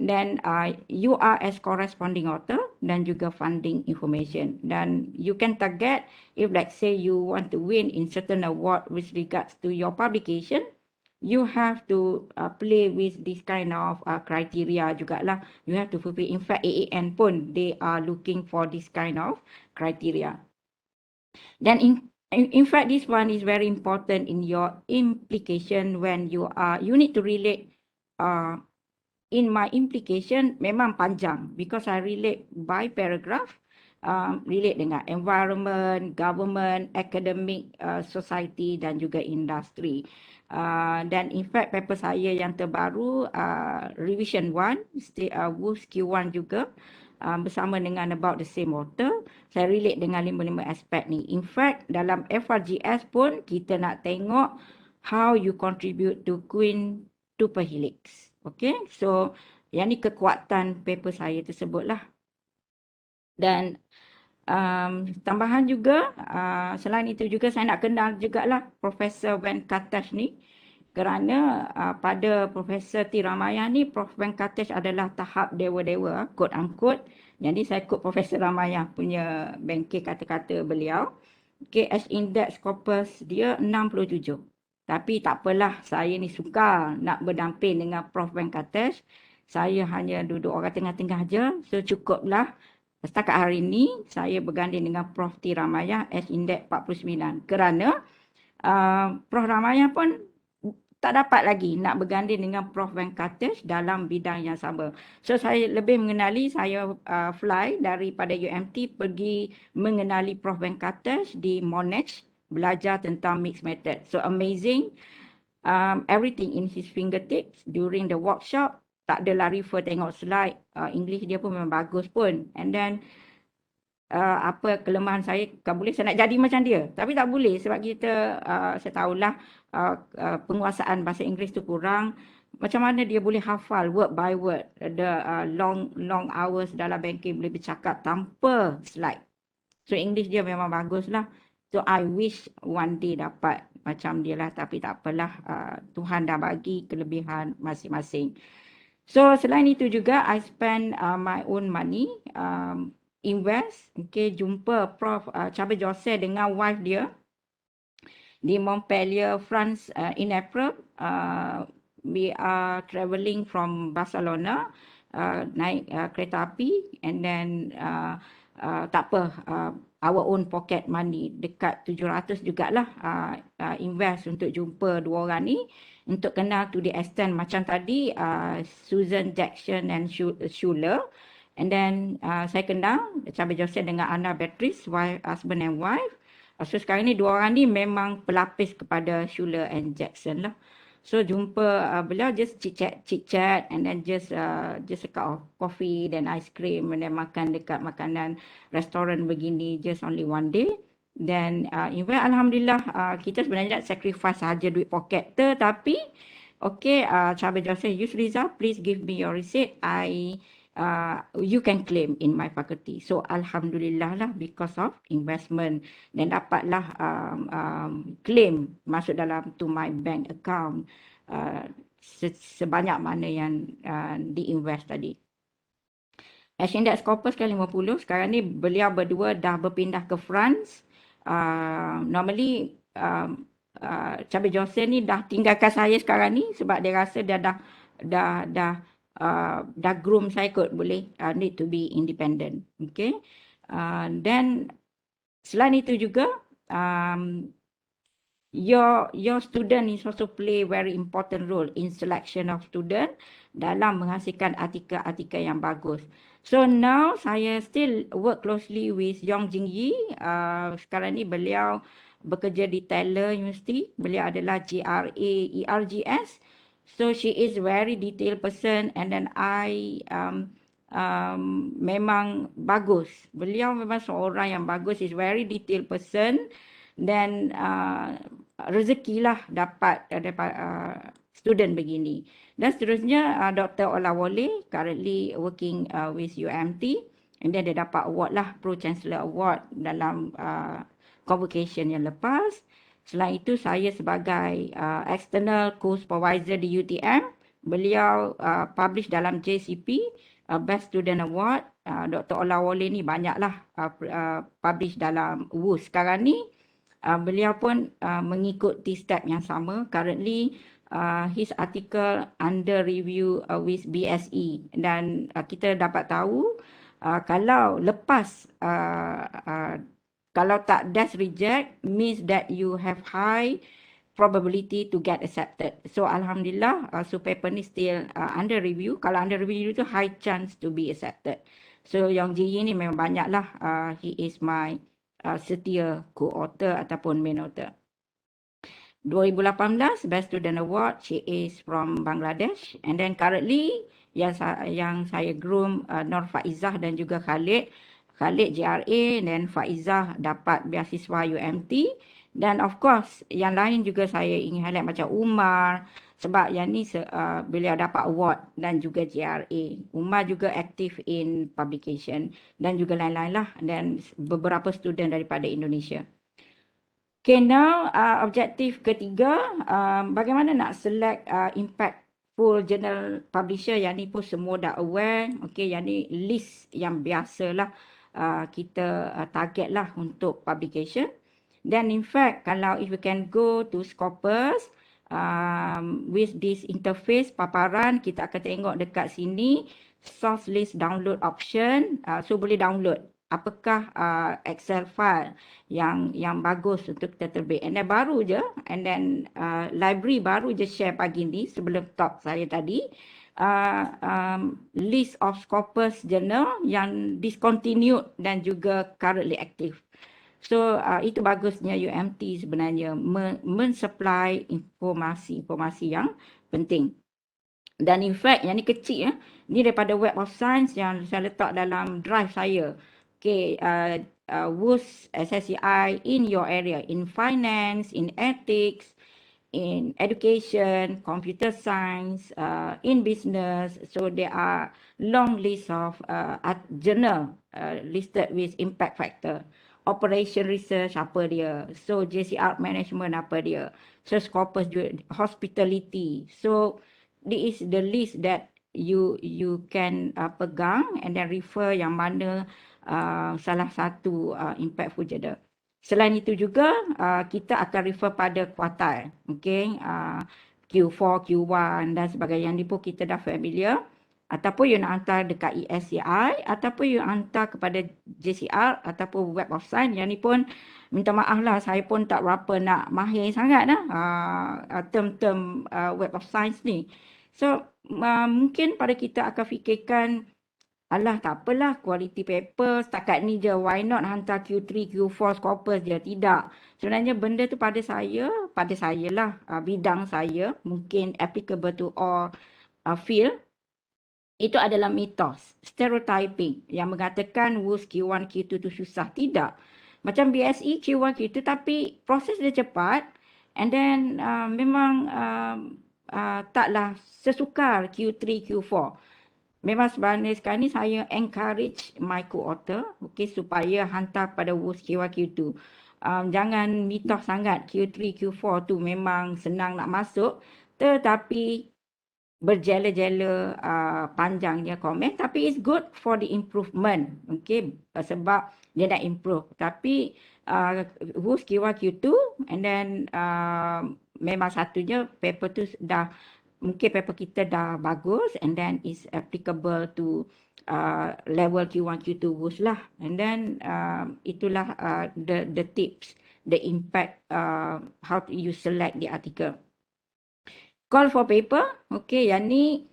Dan you are as corresponding author dan juga funding information. Dan you can target if let's say you want to win in certain award with regards to your publication, you have to play with this kind of criteria jugalah. You have to fulfill. In fact, AAN pun, they are looking for this kind of criteria. Then in fact, this one is very important in your implication when you need to relate in my implication memang panjang because I relate by paragraph, relate dengan environment, government, academic, society dan juga industri. Dan in fact paper saya yang terbaru, revision 1, WUS Q1 juga, bersama dengan about the same author. Saya relate dengan 5 aspek ni. In fact dalam FRGS pun kita nak tengok how you contribute to quintuple helix. Okay, so yang ni kekuatan paper saya tersebutlah. Dan tambahan juga, selain itu juga saya nak kenal jugalah Profesor Venkatesh ni, kerana pada Profesor T. Ramayana ni, Prof. Venkatesh adalah tahap dewa-dewa, quote unquote. Jadi saya quote Profesor Ramayana punya bangkit kata-kata beliau. KH Index Corpus dia 67. Tapi tak apalah, saya ni suka nak berdamping dengan Prof. Venkatesh. Saya hanya duduk orang tengah-tengah je, so cukuplah. Setakat hari ini, saya berganding dengan Prof. T. Ramayana H Index 49. Kerana Prof. Ramayana pun tak dapat lagi nak berganding dengan Prof. Venkatesh dalam bidang yang sama. So saya lebih mengenali, saya fly daripada UMT pergi mengenali Prof. Venkatesh di Monash, belajar tentang mixed method. So amazing, everything in his fingertips during the workshop. Tak adalah refer tengok slide, English dia pun memang bagus pun. And then apa kelemahan saya, tak boleh saya nak jadi macam dia. Tapi tak boleh sebab kita, saya tahulah penguasaan bahasa Inggeris tu kurang. Macam mana dia boleh hafal word by word, ada long hours dalam banking boleh bercakap tanpa slide. So English dia memang bagus lah. So I wish one day dapat macam dia lah. Tapi tak apalah, Tuhan dah bagi kelebihan masing-masing. So selain itu juga I spend my own money, invest, okay, jumpa Prof. Cabe Jose dengan wife dia di Montpellier, France in April. We are travelling from Barcelona, naik kereta api, and then tak apa, our own pocket money, dekat 700 jugalah, invest untuk jumpa dua orang ni, untuk kenal to the extent macam tadi, Susan Jackson and Schuller. And then saya kenal Cabe Jose dengan Anna Beatrice, husband and wife. So sekarang ni dua orang ni memang pelapis kepada Schuller and Jackson lah. So jumpa beliau, just chit-chat and then just a cup of coffee then ice cream, and then makan dekat makanan restoran begini, just only one day. Then in fact alhamdulillah, kita sebenarnya nak sacrifice saja duit poket tetapi okay, Cabe Jose, Yusriza, please give me your receipt. You can claim in my faculty. So alhamdulillah lah, because of investment, dan dapatlah claim masuk dalam to my bank account sebanyak mana yang diinvest tadi. H Index Corpus kan 50. Sekarang ni beliau berdua dah berpindah ke France. Normally Cabe Jose ni dah tinggalkan saya sekarang ni sebab dia rasa dia dah groom saya kot, boleh need to be independent. Okay. Then selain itu juga, your student is also play very important role in selection of student dalam menghasilkan artikel-artikel yang bagus. So now saya still work closely with Yong Jing Yi. Sekarang ni beliau bekerja di Taylor University. Beliau adalah GRA ERGS. So she is very detailed person, and then I memang bagus. Beliau memang seorang yang bagus, is very detailed person. Dan rezekilah dapat student begini. Dan seterusnya Dr. Olawole currently working with UMT, and then dia dapat award lah, Pro Chancellor Award dalam convocation yang lepas. Selain itu saya sebagai external co-supervisor di UTM, beliau publish dalam JCP, Best Student Award. Dr. Olawole ni banyaklah publish dalam WUS. Sekarang ni beliau pun mengikuti step yang sama. Currently his article under review with BSE, dan kita dapat tahu kalau lepas kalau tak dash reject means that you have high probability to get accepted. So Alhamdulillah, so paper ni still under review. Kalau under review tu high chance to be accepted. So yang JE ni memang banyak lah. He is my setia co-author ataupun main author. 2018 Best Student Award, she is from Bangladesh. And then currently yang saya groom Nur Faizah dan juga Khalid. Khalid GRA dan Faizah dapat beasiswa UMT. Dan of course yang lain juga saya ingin highlight macam Umar, sebab yang ni beliau dapat award, dan juga GRA. Umar juga aktif in publication dan juga lain-lain lah, dan beberapa student daripada Indonesia. Okay, now objektif ketiga, bagaimana nak select impactful journal publisher. Yang ni pun semua dah aware. Okay, yang ni list yang biasalah kita target lah untuk publication. Dan in fact, kalau if you can go to Scopus with this interface paparan, kita akan tengok dekat sini source list download option. So boleh download apakah Excel file yang bagus untuk kita terbit. And then baru je, and then library baru je share pagi ni sebelum talk saya tadi. List of Scopus journal yang discontinued dan juga currently active. So itu bagusnya UMT sebenarnya mensupply informasi yang penting. Dan in fact yang ni kecil ya. Ni daripada Web of Science yang saya letak dalam drive saya. Okay, WUS SSCI in your area, in finance, in ethics, in education, computer science, in business. So there are long list of journal listed with impact factor. Operation research apa dia, so JCR management apa dia, so Scopus hospitality. So this is the list that you can pegang and then refer yang mana salah satu impactful journal. Selain itu juga kita akan refer pada kuartal, okay, Q4, Q1 dan sebagainya. Yang ni pun kita dah familiar. Ataupun you nak hantar dekat ESCI, ataupun you hantar kepada JCR ataupun Web of Science. Yang ni pun minta maaf lah, saya pun tak berapa nak mahir sangat lah term-term Web of Science ni. So mungkin pada kita akan fikirkan, alah tak apalah quality paper setakat ni je, why not hantar Q3, Q4 Scopus je. Tidak. Sebenarnya benda tu pada saya lah, bidang saya, mungkin applicable to all field. Itu adalah mitos, stereotyping yang mengatakan WUS Q1, Q2 tu susah. Tidak. Macam BSE Q1, Q2 tapi proses dia cepat, and then memang taklah sesukar Q3, Q4. Memang sebenarnya sekarang ni saya encourage my co-author, okay, supaya hantar pada WUS Q1, Q2. Jangan mitos sangat Q3, Q4 tu memang senang nak masuk, tetapi berjela-jela panjangnya komen, tapi it's good for the improvement, okay, sebab dia nak improve. Tapi WUS Q1, Q2 and then memang satunya paper tu dah, mungkin paper kita dah bagus and then is applicable to level Q1, Q2 WUS lah. And then itulah the tips, the impact, how you select the article. Call for paper, okay, yang ni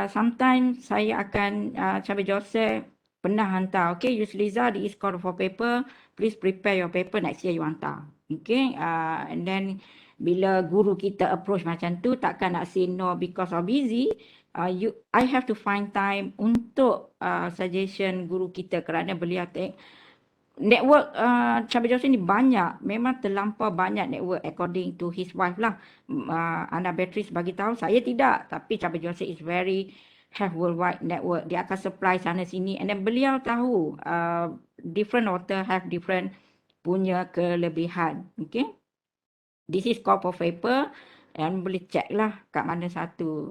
sometimes saya akan Cabai Joseph pernah hantar, okay, Yusliza, this is call for paper, please prepare your paper, next year you hantar, okay. And then bila guru kita approach macam tu, takkan nak say no because of busy. I have to find time untuk suggestion guru kita, kerana beliau network Cabai Joseph ni banyak, memang terlampau banyak network according to his wife lah. Ana Beatrice bagi tahu, saya tidak, tapi Cabai Joseph is very have worldwide network. Dia akan supply sana sini, and then beliau tahu different author have different punya kelebihan, okay. This is call for paper, and boleh check lah kat mana satu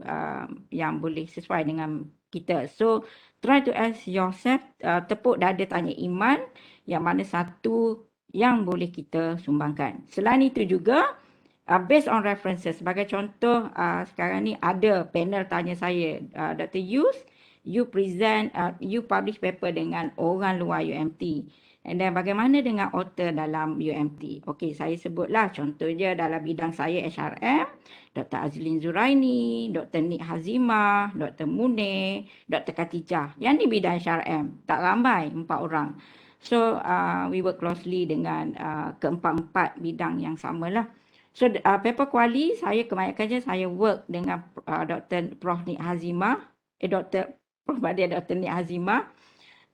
yang boleh sesuai dengan kita. So try to ask yourself, tepuk dada tanya iman, yang mana satu yang boleh kita sumbangkan. Selain itu juga, based on references, sebagai contoh, sekarang ni ada panel tanya saya, Dr. Yus, you present, you publish paper dengan orang luar UMT. And then bagaimana dengan author dalam UMT? Okey, saya sebutlah contoh je dalam bidang saya HRM, Dr. Azlin Zuraini, Dr. Nik Hazimah, Dr. Munir, Dr. Khatijah. Yang ni bidang HRM, tak ramai, 4 orang. So, we work closely dengan keempat-empat bidang yang samalah. So, paper kuali saya kebanyakan je saya work dengan Dr. Prof. Nik Hazimah, Prof. Dr. Nik Hazimah.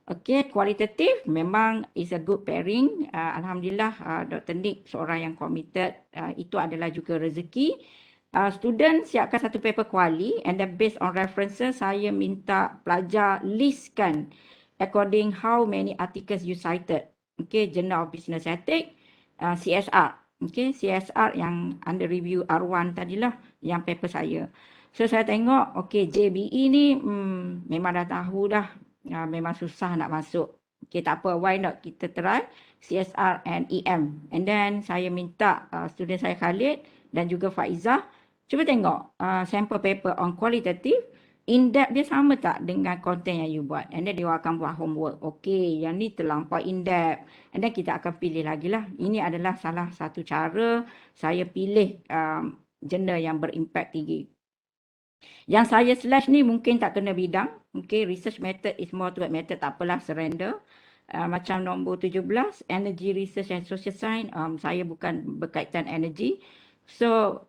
Okey, kualitatif memang is a good pairing. Alhamdulillah, Dr. Nik seorang yang committed. Itu adalah juga rezeki. Student siapkan satu paper kuali and then based on references, saya minta pelajar listkan according how many articles you cited. Okay, Journal of Business Ethics, CSR. Okay, CSR yang under review R1 tadilah, yang paper saya. So, saya tengok, okay, JBE ni memang dah tahu dah. Memang susah nak masuk. Okay, tak apa. Why not kita try CSR and EM. And then saya minta student saya Khalid dan juga Faizah cuba tengok sample paper on qualitative. In-depth dia sama tak dengan konten yang you buat. And then dia akan buat homework. Okay, yang ni terlampau in-depth. And then kita akan pilih lagi lah. Ini adalah salah satu cara saya pilih jurnal yang berimpact tinggi. Yang saya slash ni mungkin tak kena bidang. Okay, research method is more to method, tak apalah, surrender. Macam nombor 17, energy research and social science, saya bukan berkaitan energy. So,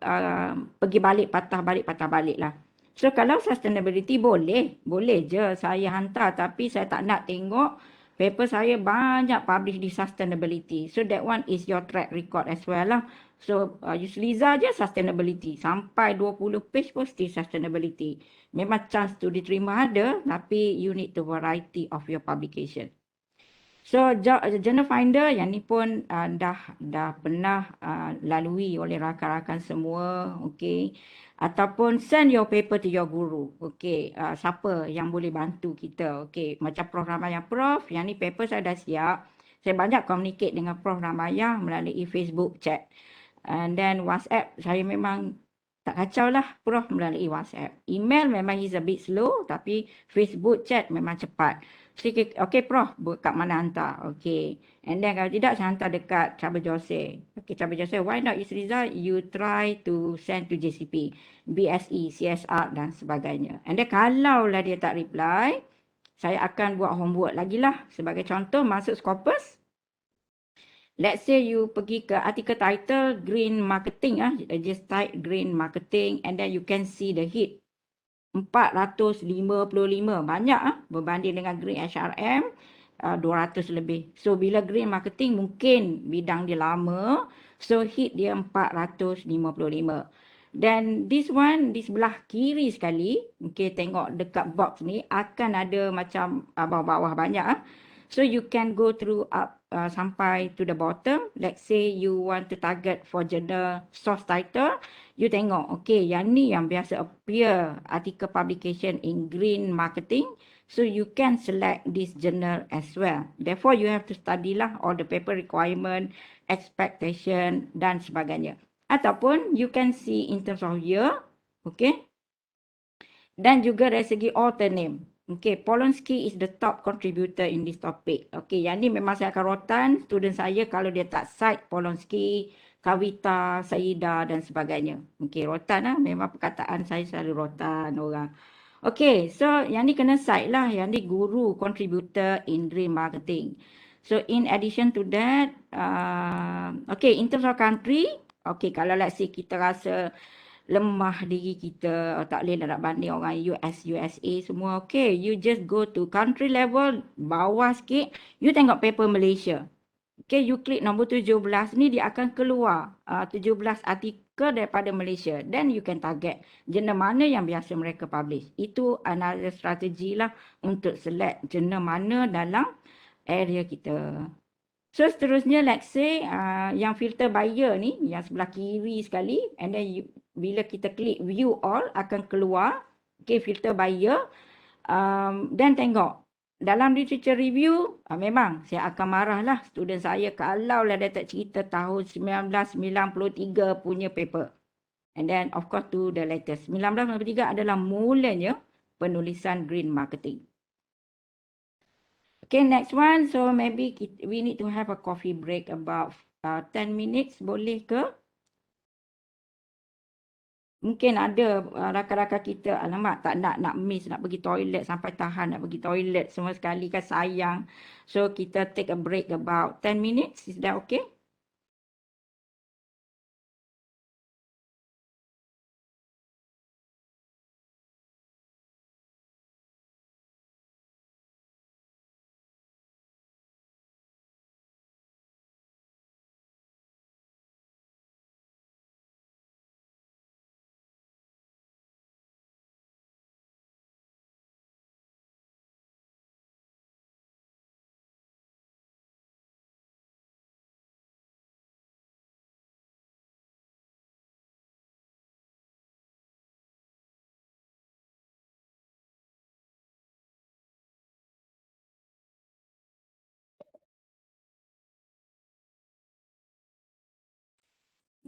pergi balik, patah balik lah. So, kalau sustainability boleh je saya hantar, tapi saya tak nak tengok paper saya banyak publish di sustainability. So, that one is your track record as well lah. So, Yusliza je sustainability. Sampai 20 page pun still sustainability. Memang chance to diterima ada, tapi you need the variety of your publication. So, Journal Finder yang ni pun dah pernah lalui oleh rakan-rakan semua. Okay. Ataupun send your paper to your guru. Okay. Siapa yang boleh bantu kita. Okay. Macam Prof. Ramayah. Prof, yang ni paper saya dah siap. Saya banyak communicate dengan Prof. Ramayah melalui Facebook chat. And then WhatsApp, saya memang tak kacau lah Prof melalui WhatsApp. Email memang is a bit slow, tapi Facebook chat memang cepat. Okay Prof, kat mana hantar? Okay. And then kalau tidak, saya hantar dekat Cabar Jose. Okay, Cabar Jose, why not Yusriza, you try to send to JCP, BSE, CSR dan sebagainya. And then kalau lah dia tak reply, saya akan buat homework lagi lah. Sebagai contoh, masuk Scopus. Let's say you pergi ke artikel title green marketing, just type green marketing and then you can see the hit 455 banyak berbanding dengan green HRM 200 lebih. So bila green marketing mungkin bidang dia lama, so hit dia 455. Dan this one di sebelah kiri sekali, okay, tengok dekat box ni akan ada macam bawah-bawah banyak. So you can go through up sampai to the bottom. Let's say you want to target for journal source title. You tengok, okay, yang ni yang biasa appear article publication in green marketing. So you can select this journal as well. Therefore, you have to study lah all the paper requirement, expectation dan sebagainya. Ataupun you can see in terms of year, okay. Dan juga dari segi author name. Okay, Polonsky is the top contributor in this topic. Okay, yang ni memang saya akan rotan student saya kalau dia tak cite Polonsky, Kavita, Saida dan sebagainya. Okay, rotan lah. Memang perkataan saya selalu rotan orang. Okay, so yang ni kena cite lah. Yang ni guru contributor in green marketing. So in addition to that, okay, in terms of country, okay, kalau let's say kita rasa lemah diri kita, tak boleh nak banding orang US, USA semua. Okay, you just go to country level, bawah sikit, you tengok paper Malaysia. Okay, you klik nombor 17 ni, dia akan keluar 17 artikel daripada Malaysia. Then you can target jurnal mana yang biasa mereka publish. Itu another strategi lah untuk select jurnal mana dalam area kita. So seterusnya, let's say yang filter buyer ni, yang sebelah kiri sekali, and then bila kita klik view all, akan keluar, okay, filter buyer. Dan tengok, dalam literature review, memang saya akan marah lah student saya kalau lah dia tak cerita tahun 1993 punya paper. And then of course to the latest. 1993 adalah mulanya penulisan green marketing. Okay, next one. So maybe we need to have a coffee break about 10 minutes. Boleh ke? Mungkin ada rakan-rakan kita, alamak tak nak miss, nak pergi toilet sampai tahan nak pergi toilet semua sekali kan sayang. So kita take a break about 10 minutes. Is that okay?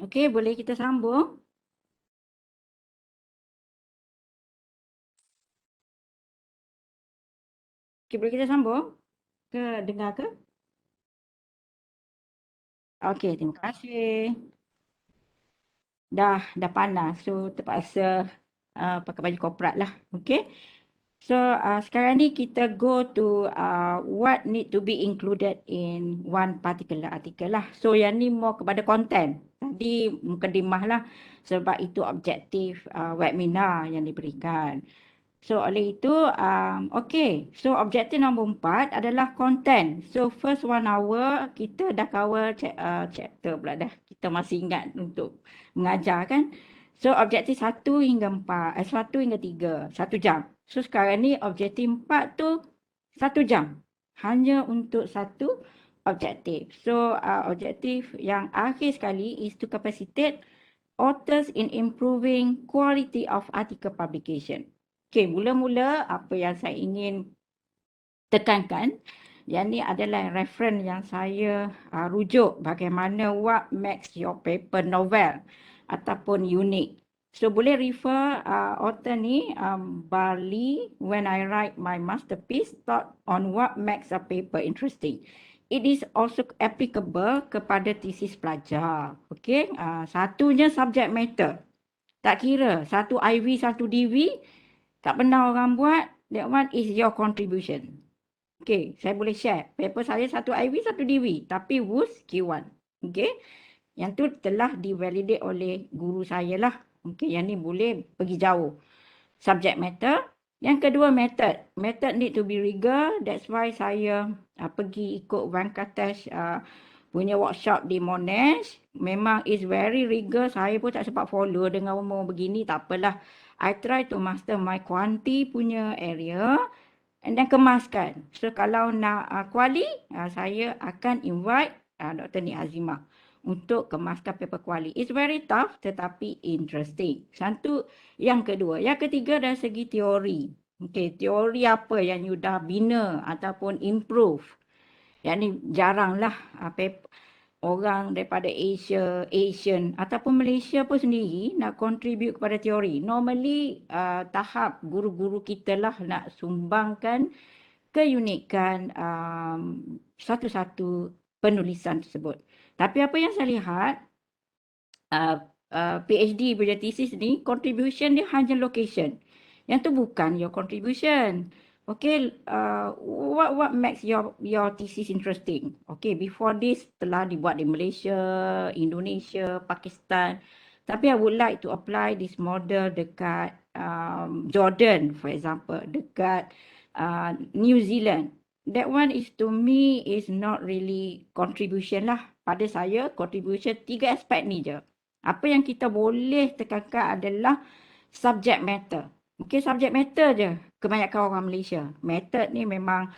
Okay, boleh kita sambung? Okay, boleh kita sambung? Dengar ke? Okay, terima kasih. Dah panas, so terpaksa pakai baju korporat lah. Okay. So sekarang ni kita go to what need to be included in one particular article lah. So yang ni more kepada konten. Tadi mukadimah lah sebab itu objektif webinar yang diberikan. So oleh itu, okay. So objektif nombor 4 adalah konten. So first 1 hour kita dah cover chapter pula dah. Kita masih ingat untuk mengajar kan. So objektif 1 hingga 4, 1 hingga 3, 1 jam. So sekarang ni objektif 4 tu 1 jam. Hanya untuk satu objektif. So objektif yang akhir sekali is to capacitate authors in improving quality of article publication. Okay, mula-mula apa yang saya ingin tekankan, yang ni adalah reference yang saya rujuk bagaimana what makes your paper novel ataupun unik. So boleh refer author ni, Barley, when I write my masterpiece, thought on what makes a paper interesting. It is also applicable kepada thesis pelajar. Okay, satunya subject matter. Tak kira, satu IV, satu DV, tak pernah orang buat, that one is your contribution. Okay, saya boleh share. Paper saya satu IV, satu DV. Tapi WUS Q1. Okay. Yang tu telah divalidate oleh guru saya lah. Okay, yang ni boleh pergi jauh. Subject matter. Yang kedua method. Method need to be rigor. That's why saya pergi ikut Venkatesh punya workshop di Monash. Memang is very rigor. Saya pun tak sempat follow dengan umur begini. Tak apalah. I try to master my quanti punya area and then kemaskan. So kalau nak kuali, saya akan invite Dr. Nik Azimah untuk kemaskan paper kuali. It's very tough tetapi interesting. Satu, yang kedua. Yang ketiga dari segi teori. Okay, teori apa yang you dah bina ataupun improve. Yang ni jaranglah orang daripada Asian ataupun Malaysia pun sendiri nak contribute kepada teori. Normally tahap guru-guru kita lah nak sumbangkan keunikan satu-satu penulisan tersebut. Tapi apa yang saya lihat, PhD punya thesis ni, contribution dia hanya location. Yang tu bukan your contribution. Okay, what makes your thesis interesting? Okay, before this telah dibuat di Malaysia, Indonesia, Pakistan. Tapi I would like to apply this model dekat Jordan, for example, dekat New Zealand. That one is to me is not really contribution lah. Pada saya, contribution 3 aspek ni je. Apa yang kita boleh tekankan adalah subject matter. Okay, subject matter je kebanyakan orang Malaysia. Method ni memang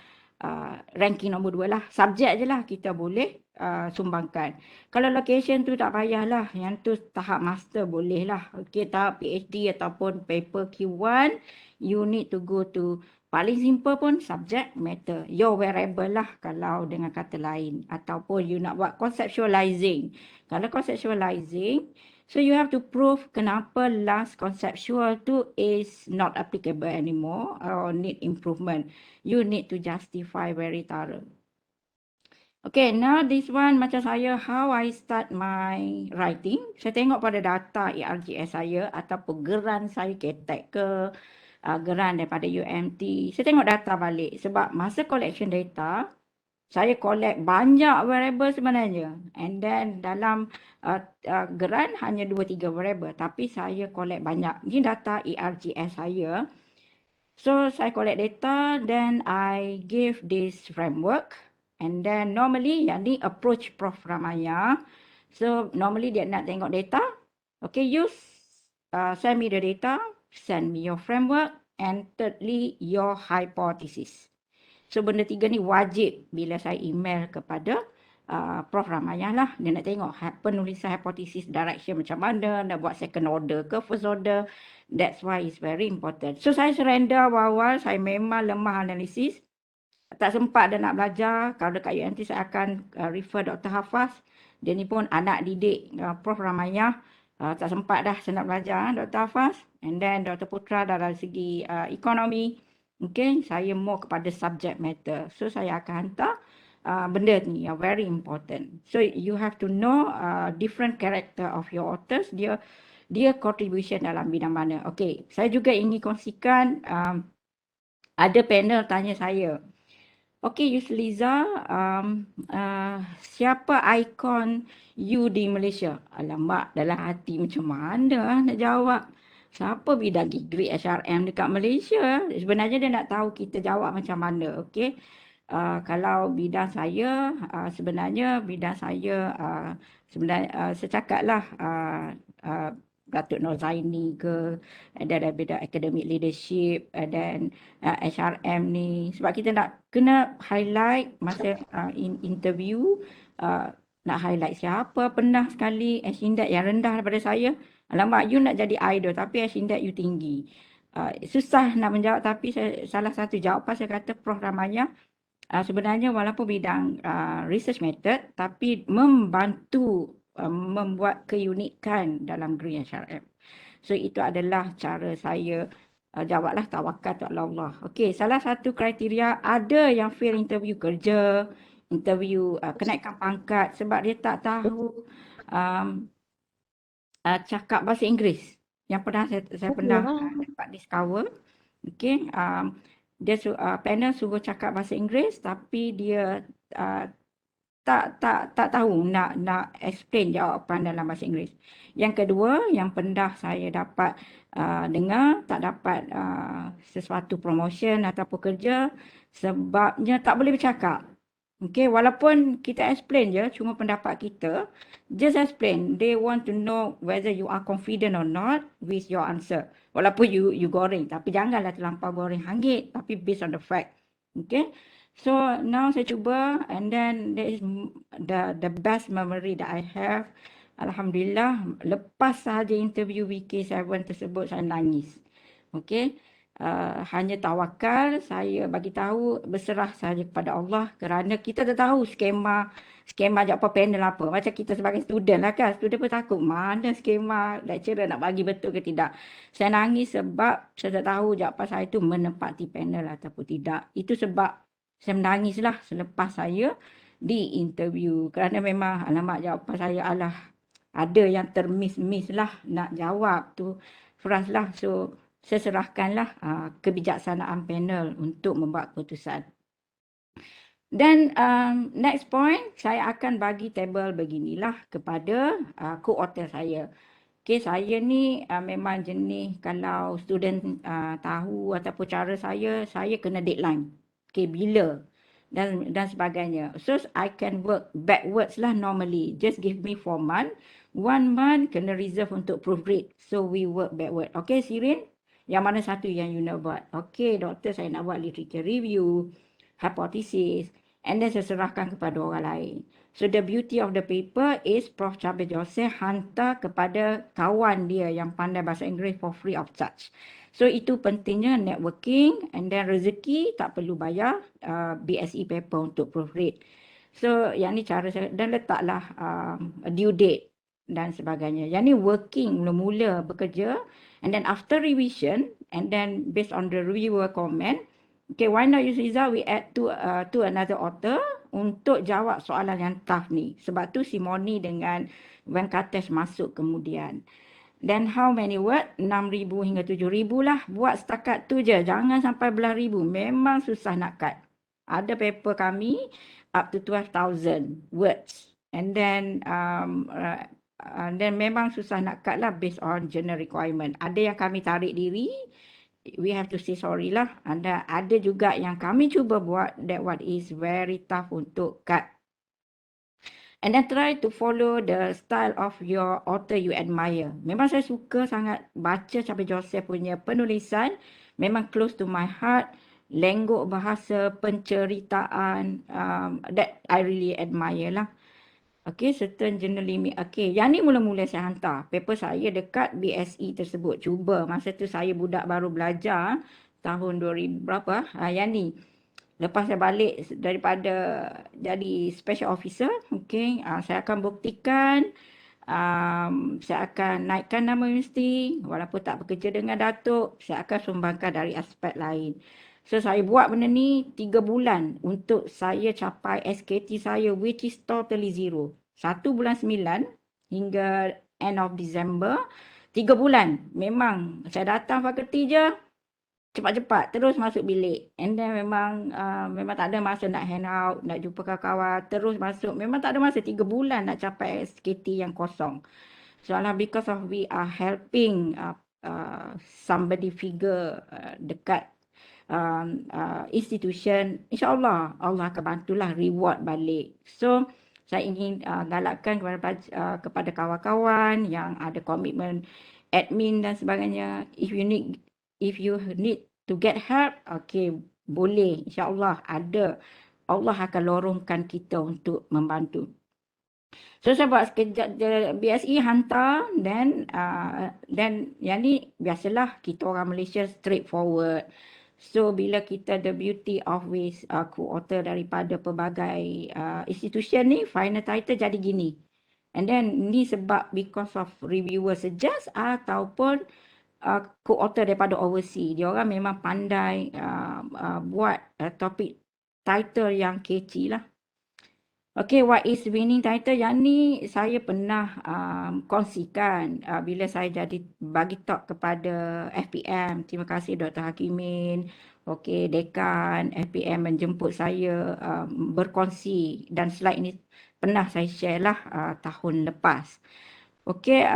ranking nombor 2 lah. Subjek je lah kita boleh sumbangkan. Kalau location tu tak payahlah. Yang tu tahap master boleh lah. Okay, tahap PhD ataupun paper Q1, you need to go to paling simple pun subject matter. Your variable lah kalau dengan kata lain. Ataupun you nak buat conceptualizing. Kalau conceptualizing, So you have to prove kenapa last conceptual tu is not applicable anymore or need improvement. You need to justify very thorough. Okay, now this one macam saya, how I start my writing. Saya tengok pada data ARGS saya ataupun geran saya, KTEC ke, geran daripada UMT. Saya tengok data balik sebab masa collection data, saya collect banyak variable sebenarnya. And then dalam geran hanya 2-3 variable. Tapi saya collect banyak. Ini data ARGS saya. So saya collect data, then I give this framework. And then normally yang ni approach Prof Ramaya. So normally dia nak tengok data. Okay, send me the data, send me your framework, and thirdly your hypothesis. So benda tiga ni wajib bila saya email kepada Prof Ramaya lah. Dia nak tengok penulisan hipotesis direction macam mana, nak buat second order ke first order. That's why it's very important. So saya surrender awal-awal, saya memang lemah analisis. Tak sempat dah nak belajar. Kalau dekat UMT saya akan refer Dr. Hafaz. Dia ni pun anak didik Prof Ramaya. Tak sempat dah saya nak belajar Dr. Hafaz. And then Dr. Putra dari segi ekonomi. Okay, saya more kepada subject matter. So saya akan hantar benda ni yang very important. So you have to know different character of your authors. Dia contribution dalam bidang mana. Okay, saya juga ingin kongsikan ada panel tanya saya. Okay, Yusliza, siapa ikon you di Malaysia? Alamak, dalam hati macam mana nak jawab? Siapa bidang degree HRM dekat Malaysia? Sebenarnya dia nak tahu kita jawab macam mana, okay? Kalau bidang saya, sebenarnya saya cakaplah Datuk Nur Zaini ke, ada bidang academic leadership, dan HRM ni. Sebab kita nak kena highlight masa interview, nak highlight siapa pernah sekali H-index yang rendah daripada saya. Alamak, you nak jadi idol tapi H-index you tinggi. Susah nak menjawab, tapi salah satu jawapan saya kata Prof Ramaya sebenarnya walaupun bidang research method tapi membantu membuat keunikan dalam Green HRM. So itu adalah cara saya jawablah, tawakal tu Allah. Okey, salah satu kriteria ada yang fail interview kerja, interview kenaikan pangkat sebab dia tak tahu cakap bahasa Inggeris. Yang pernah saya pernah dapat discover. Okey, dia panel suruh cakap bahasa Inggeris tapi dia tak tahu nak explain jawapan dalam bahasa Inggeris. Yang kedua, yang pernah saya dapat dengar tak dapat sesuatu promotion ataupun kerja sebabnya tak boleh bercakap. Okay, walaupun kita explain je, cuma pendapat kita, just explain. They want to know whether you are confident or not with your answer. Walaupun you goreng, tapi janganlah terlampau goreng hangit, tapi based on the fact. Okay, so now saya cuba, and then that is the best memory that I have. Alhamdulillah, lepas sahaja interview VK7 tersebut, saya nangis. Okay. Hanya tawakal, saya bagi tahu berserah saja kepada Allah kerana kita tak tahu skema jawapan panel apa. Macam kita sebagai student lah kan, student pun takut mana skema lecturer nak bagi betul ke tidak. Saya nangis sebab saya tak tahu jawapan saya tu menepati panel ataupun tidak. Itu sebab saya menangis lah selepas saya di interview kerana memang alamak jawapan saya ada yang termiss lah nak jawab tu. Frust lah, so saya serahkanlah kebijaksanaan panel untuk membuat keputusan. Dan next point, saya akan bagi table beginilah kepada co-author saya. Okay, saya ni memang jenis kalau student tahu ataupun cara saya kena deadline. Okay, bila dan sebagainya. So, I can work backwards lah normally. Just give me 4 months. 1 month kena reserve untuk proofread. So, we work backward. Okay, Sirin? Yang mana satu yang you nak buat? Okay, doktor, saya nak buat literature review, hypothesis, and then saya serahkan kepada orang lain. So, the beauty of the paper is Prof. Cabe Joseph hantar kepada kawan dia yang pandai bahasa Inggeris for free of charge. So, itu pentingnya networking, and then rezeki tak perlu bayar BSE paper untuk proofread. So, yang ni cara saya, dan letaklah due date. dan sebagainya. Yang ni working, mula-mula bekerja, and then after revision, and then based on the reviewer comment, okay, why not use result we add to another author untuk jawab soalan yang tough ni. Sebab tu si Moni dengan Venkatesh masuk kemudian. Then how many word? 6,000 hingga 7,000 lah. Buat setakat tu je. Jangan sampai belah ribu. Memang susah nak cut. Ada paper kami up to 12,000 words. And then memang susah nak cut lah based on journal requirement. Ada yang kami tarik diri. We have to say sorry lah. Ada juga yang kami cuba buat that what is very tough untuk cut. And then try to follow the style of your author you admire. Memang saya suka sangat baca Cabe Joseph punya penulisan. Memang close to my heart. Lenggok bahasa, penceritaan, that I really admire lah. Okay, certain journal limit. Okay, yang ni mula-mula saya hantar. Paper saya dekat BSE tersebut. Cuba, masa tu saya budak baru belajar. Tahun 2000 berapa? Yang ni. Lepas saya balik daripada jadi special officer, okay, saya akan buktikan, saya akan naikkan nama universiti, walaupun tak bekerja dengan Datuk, saya akan sumbangkan dari aspek lain. So, saya buat benda ni 3 bulan untuk saya capai SKT saya, which is totally zero. 1 bulan 9 hingga end of December, 3 bulan. Memang saya datang fakulti je, cepat-cepat terus masuk bilik, and then memang tak ada masa nak hang out, nak jumpa kawan-kawan, terus masuk. Memang tak ada masa, 3 bulan nak capai SKT yang kosong. Soalnya because of we are helping somebody figure dekat institution, insyaAllah Allah akan bantulah reward balik. So saya ingin galakkan kepada kawan-kawan yang ada komitmen admin dan sebagainya, if you need to get help, okay, boleh, insyaAllah ada. Allah akan lorongkan kita untuk membantu. So saya buat sekejap BSE hantar, then yang ni biasalah kita orang Malaysia straightforward. So bila kita the beauty of with co-author daripada pelbagai institution ni, final title jadi gini. And then ni sebab because of reviewer suggest ataupun co-author daripada overseas. Dia orang memang pandai buat topik title yang catchy lah. Okay, what is winning title? Yang ni saya pernah kongsikan bila saya jadi bagi talk kepada FPM. Terima kasih Dr. Hakimin, okay, Dekan, FPM menjemput saya berkongsi, dan slide ini pernah saya share lah tahun lepas. Okay,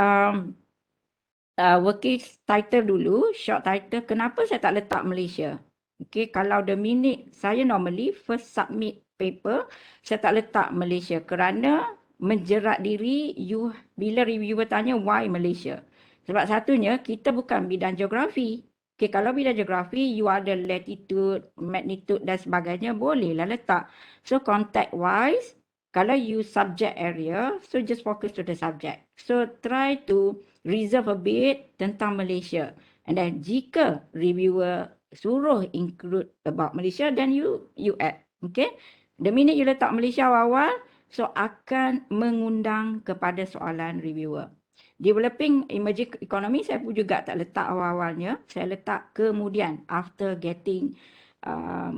working title dulu, short title. Kenapa saya tak letak Malaysia? Okay, kalau the minute saya normally first submit paper, saya tak letak Malaysia kerana menjerat diri you bila reviewer tanya why Malaysia. Sebab satunya kita bukan bidang geografi. Okay, kalau bidang geografi you ada latitude, magnitude dan sebagainya, bolehlah letak. So context wise, kalau you subject area, so just focus to the subject. So try to reserve a bit tentang Malaysia. And then jika reviewer suruh include about Malaysia, then you add. Okay. The minute you letak Malaysia awal-awal, so akan mengundang kepada soalan reviewer. Developing emerging economy, saya pun juga tak letak awal-awalnya. Saya letak kemudian after getting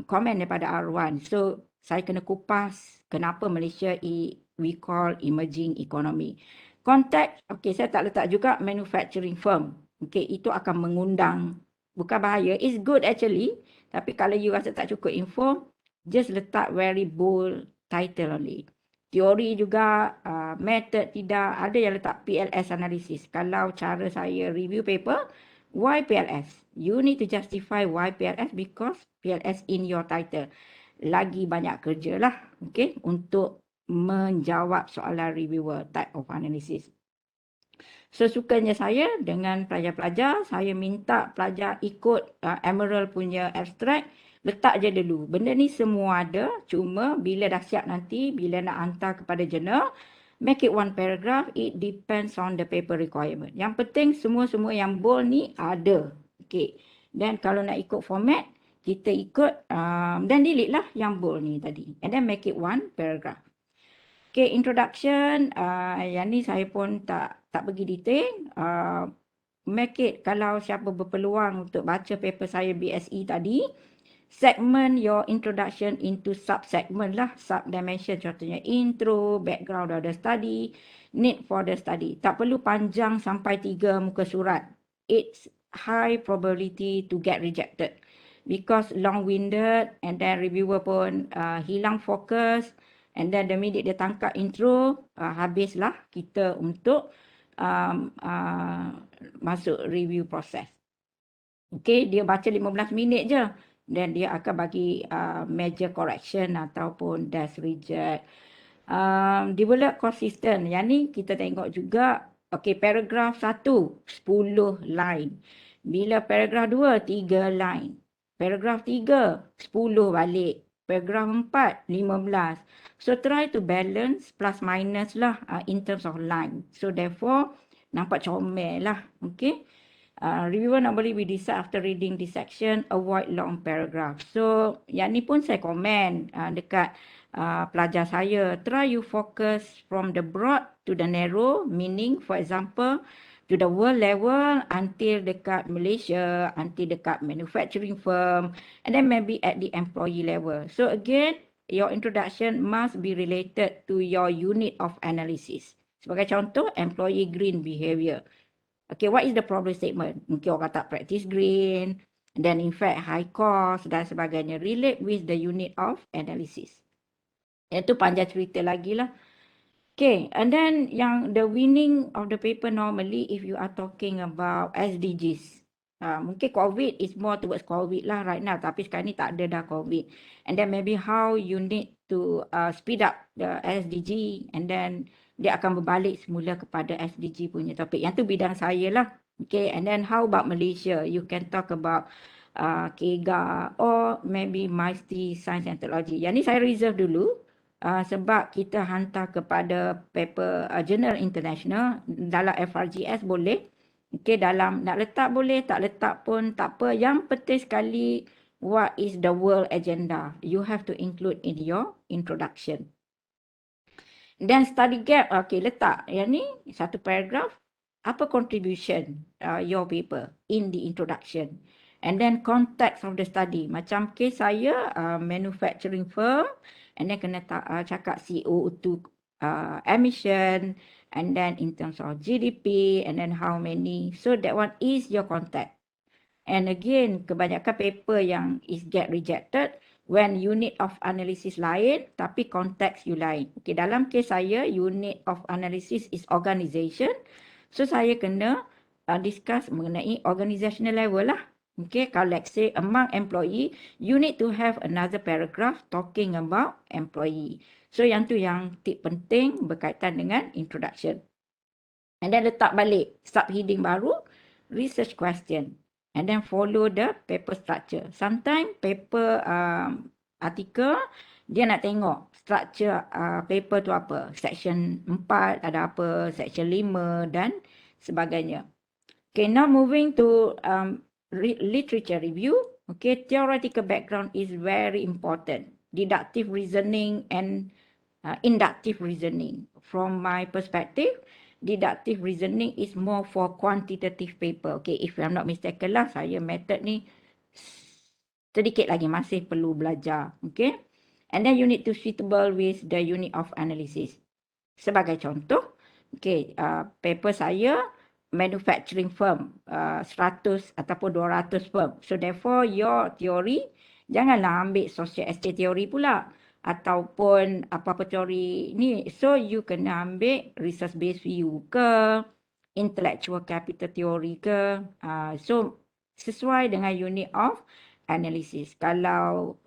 comment daripada R1. So saya kena kupas kenapa Malaysia we call emerging economy. Contact, okay, saya tak letak juga manufacturing firm. Okay, itu akan mengundang, bukan bahaya, it's good actually. Tapi kalau you rasa tak cukup info, just letak very bold title only. Teori juga, method tidak, ada yang letak PLS analysis. Kalau cara saya review paper, why PLS? You need to justify why PLS because PLS in your title. Lagi banyak kerja lah, okay, untuk menjawab soalan reviewer type of analysis. Sesukanya saya dengan pelajar-pelajar, saya minta pelajar ikut Emerald punya abstract, letak je dulu. Benda ni semua ada, cuma bila dah siap nanti, bila nak hantar kepada jurnal, make it one paragraph, it depends on the paper requirement. Yang penting semua-semua yang bold ni ada. Okay. Dan kalau nak ikut format, kita ikut, dan delete lah yang bold ni tadi. And then make it one paragraph. Okay, introduction. Yang ni saya pun tak pergi detail. Make it, kalau siapa berpeluang untuk baca paper saya BSE tadi, segment your introduction into sub-segment lah, sub-dimension. Contohnya intro, background of the study, need for the study. Tak perlu panjang sampai 3 muka surat. It's high probability to get rejected. Because long-winded and then reviewer pun hilang fokus. And then the minute dia tangkap intro, habislah kita untuk masuk review proses. Okay, dia baca 15 minit je. Dan dia akan bagi major correction ataupun dash reject. Develop consistent. Yang ni kita tengok juga. Okay, paragraf 1, 10 line. Bila paragraf 2, 3 line. Paragraf 3, 10 balik. Paragraf 4, 15. So try to balance plus minus lah in terms of line. So therefore, nampak comel lah. Okay. Reviewer normally we decide after reading this section, avoid long paragraph. So, yang ni pun saya komen dekat pelajar saya. Try you focus from the broad to the narrow, meaning for example, to the world level until dekat Malaysia, until dekat manufacturing firm, and then maybe at the employee level. So again, your introduction must be related to your unit of analysis. Sebagai contoh, employee green behavior. Okay, what is the problem statement? Mungkin orang tak practice green, then in fact high cost dan sebagainya. Relate with the unit of analysis. Itu panjang cerita lagi lah. Okay, and then yang the winning of the paper normally if you are talking about SDGs. Mungkin COVID is more towards COVID lah right now. Tapi sekarang ni tak ada dah COVID. And then maybe how you need to speed up the SDG and then dia akan berbalik semula kepada SDG punya topik. Yang tu bidang saya lah. Okay, and then how about Malaysia? You can talk about KEGA or maybe MISTI Science and Technology. Yang ni saya reserve dulu. Sebab kita hantar kepada paper Journal International dalam FRGS boleh. Okay, dalam nak letak boleh, tak letak pun tak apa. Yang penting sekali, what is the world agenda? You have to include in your introduction. Dan study gap, okay, letak. Yang ni, satu paragraph, apa contribution your paper in the introduction. And then context of the study. Macam case saya, manufacturing firm, and then kena cakap CO2 emission, and then in terms of GDP, and then how many. So that one is your context. And again, kebanyakan paper yang is get rejected when unit of analysis lain tapi konteks you lain. Okay, dalam kes saya, unit of analysis is organisation. So saya kena discuss mengenai organizational level lah. Okay, kalau let's say among employee, you need to have another paragraph talking about employee. So yang tu yang tip penting berkaitan dengan introduction. And then letak balik subheading baru, research question. And then follow the paper structure. Sometimes paper artikel, dia nak tengok structure paper tu apa. Section 4 ada apa, section 5 dan sebagainya. Okay, now moving to literature review. Okay, theoretical background is very important. Deductive reasoning and inductive reasoning. From my perspective, deductive reasoning is more for quantitative paper. Okay, if I'm not mistaken lah, saya method ni sedikit lagi masih perlu belajar. Okay, and then you need to suitable with the unit of analysis. Sebagai contoh, okay, paper saya manufacturing firm 100 ataupun 200 firm. So therefore your theory janganlah ambil social estate theory pula ataupun apa-apa teori ni. So you kena ambil research based view ke, intellectual capital theory ke. So sesuai dengan unit of analysis. Kalau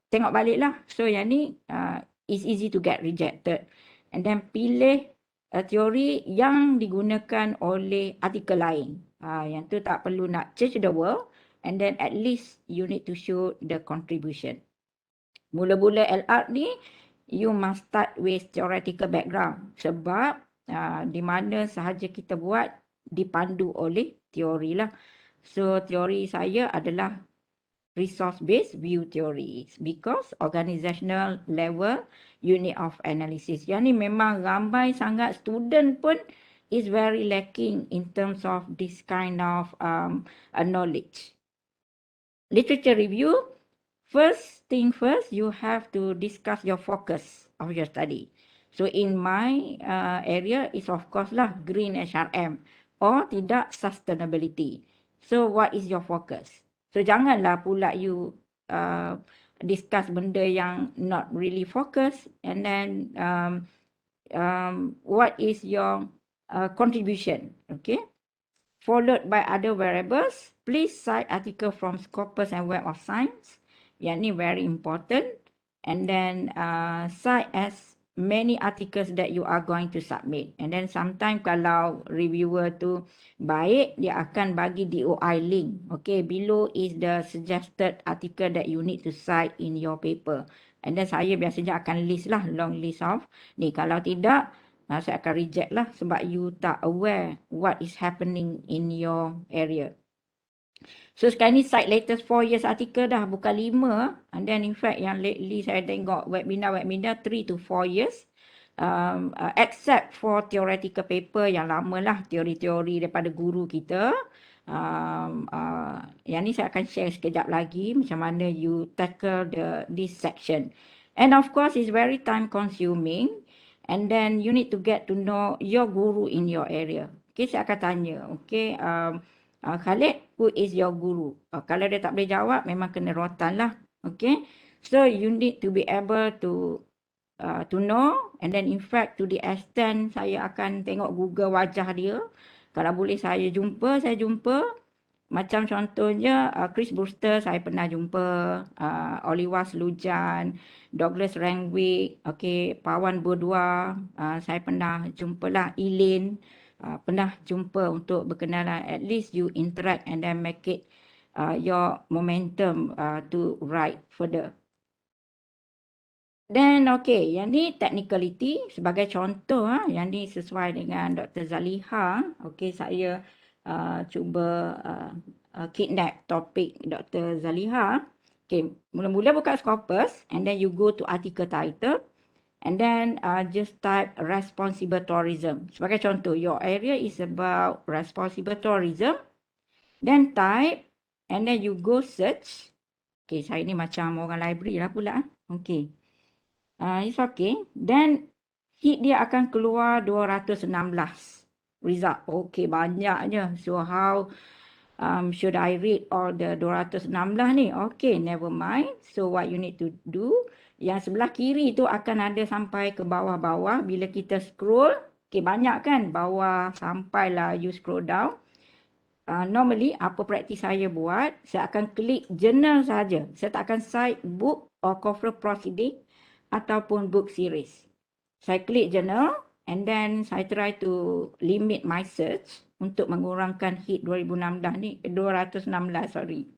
tengok balik lah. So yang ni is easy to get rejected. And then pilih teori yang digunakan oleh artikel lain. Yang tu tak perlu nak change the world. And then at least you need to show the contribution. Mula-mula LR ni, you must start with theoretical background. Sebab di mana sahaja kita buat dipandu oleh teori lah. So teori saya adalah resource-based view theories because organizational level unit of analysis. Yang ni memang ramai sangat student pun is very lacking in terms of this kind of knowledge. Literature review, first thing first, you have to discuss your focus of your study. So in my area is of course lah green HRM or tidak sustainability. So what is your focus? So janganlah pula you discuss benda yang not really focus, and then what is your contribution, okay? Followed by other variables. Please cite article from Scopus and Web of Science. Yang ni very important. And then cite as many articles that you are going to submit. And then sometimes kalau reviewer tu baik, dia akan bagi DOI link. Okay, below is the suggested article that you need to cite in your paper. And then saya biasanya akan list lah, long list of ni. Kalau tidak, saya akan reject lah sebab you tak aware what is happening in your area. So sekarang ni cite latest 4 years article dah, bukan 5. And then in fact yang lately saya tengok webinar 3 to 4 years. Except for theoretical paper yang lama lah, teori-teori daripada guru kita. Yang ni saya akan share sekejap lagi macam mana you tackle this section. And of course it's very time consuming. And then you need to get to know your guru in your area. Okay, saya akan tanya. Okay, Khalid, who is your guru? Kalau dia tak boleh jawab, memang kena rotan lah. Okay, so you need to be able to know. And then in fact, to the extent saya akan tengok Google wajah dia. Kalau boleh saya jumpa. Macam contohnya Chris Brewster saya pernah jumpa, Oliver Slujan, Douglas Rangwick, okay, Pawan Burdua, saya pernah jumpa lah, Elaine, pernah jumpa untuk berkenalan. At least you interact and then make it your momentum to write further. Then okay, yang ni technicality sebagai contoh, yang ni sesuai dengan Dr. Zaliha. Okay, saya cuba kidnap topik Dr. Zaliha. Okay, mula-mula buka Scopus and then you go to article title and then just type responsible tourism. Sebagai contoh, your area is about responsible tourism. Then type and then you go search. Okay, saya ni macam orang library lah pula. Okay. It's okay. Then hit dia akan keluar 216 result. Okay, banyaknya. So how should I read all the 216 ni? Okay, never mind. So what you need to do, yang sebelah kiri tu akan ada sampai ke bawah-bawah. Bila kita scroll, okay, banyak kan bawah sampailah you scroll down. Normally, apa praktis saya buat, saya akan klik journal saja. Saya tak akan cite book or conference proceeding ataupun book series. Saya klik journal and then saya try to limit my search untuk mengurangkan hit 216 ni, 216 sorry.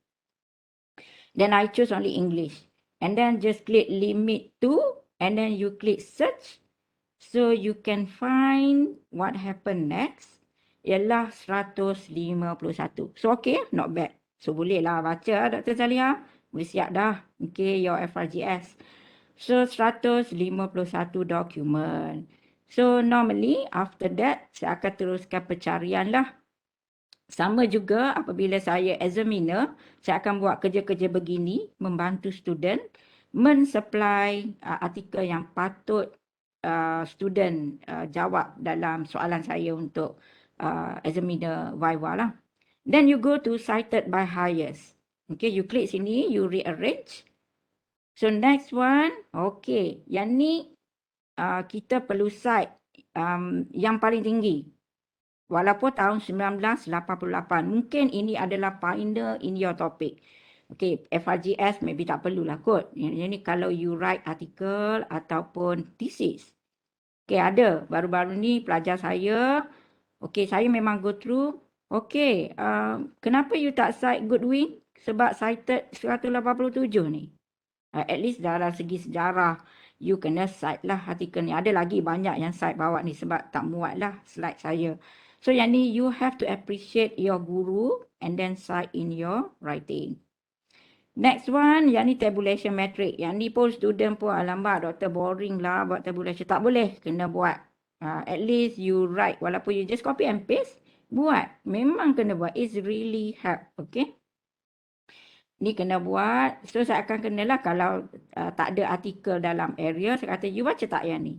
Then I choose only English. And then just click limit to and then you click search. So you can find what happened next. Ialah 151. So okay, not bad. So bolehlah baca Dr. Zaliha. Boleh siap dah. Okay, your FRGS. So 151 dokumen. So normally after that saya akan teruskan pencarian lah. Sama juga apabila saya examiner, saya akan buat kerja-kerja begini, membantu student mensupply artikel yang patut student jawab dalam soalan saya untuk examiner Viva lah. Then you go to cited by highest. Okay, you klik sini, you rearrange. So next one, okay, yang ni kita perlu cite yang paling tinggi. Walaupun tahun 1988, mungkin ini adalah pioneer in your topic. Okay, FRGS maybe tak perlulah kot. Yang ni kalau you write article ataupun thesis. Okay, ada. Baru-baru ni pelajar saya, okay, saya memang go through. Okay, kenapa you tak cite Goodwin? Sebab cited 187 ni. At least dalam segi sejarah, you kena cite lah artikel ni. Ada lagi banyak yang cite bawa ni sebab tak muat lah slide saya. So yang ni, you have to appreciate your guru and then cite in your writing. Next one, yang ni tabulation metric. Yang ni pun student pun, alamak doktor boring lah buat tabulation. Tak boleh, kena buat. At least you write, walaupun you just copy and paste, buat. Memang kena buat. It's really help, okay? Ni kena buat. So, saya akan kenalah kalau tak ada artikel dalam area, saya kata, you baca tak yang ni?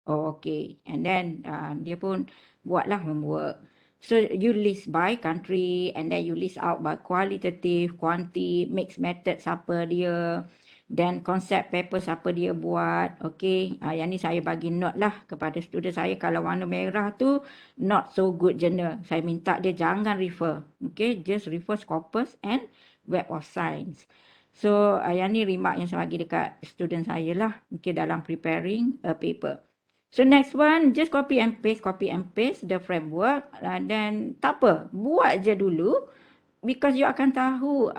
Oh, okay. And then, dia pun buatlah homework. So, you list by country and then you list out by qualitative, quanti, mixed method siapa dia, then concept paper siapa dia buat. Okay. Yang ni saya bagi note lah kepada student saya. Kalau warna merah tu, not so good journal. Saya minta dia jangan refer. Okay. Just refer Scopus and Web of Science. So, yang ni remark yang saya bagi dekat student saya lah. Okay. Dalam preparing a paper. So next one, just copy and paste the framework. Dan tak apa, buat je dulu. Because you akan tahu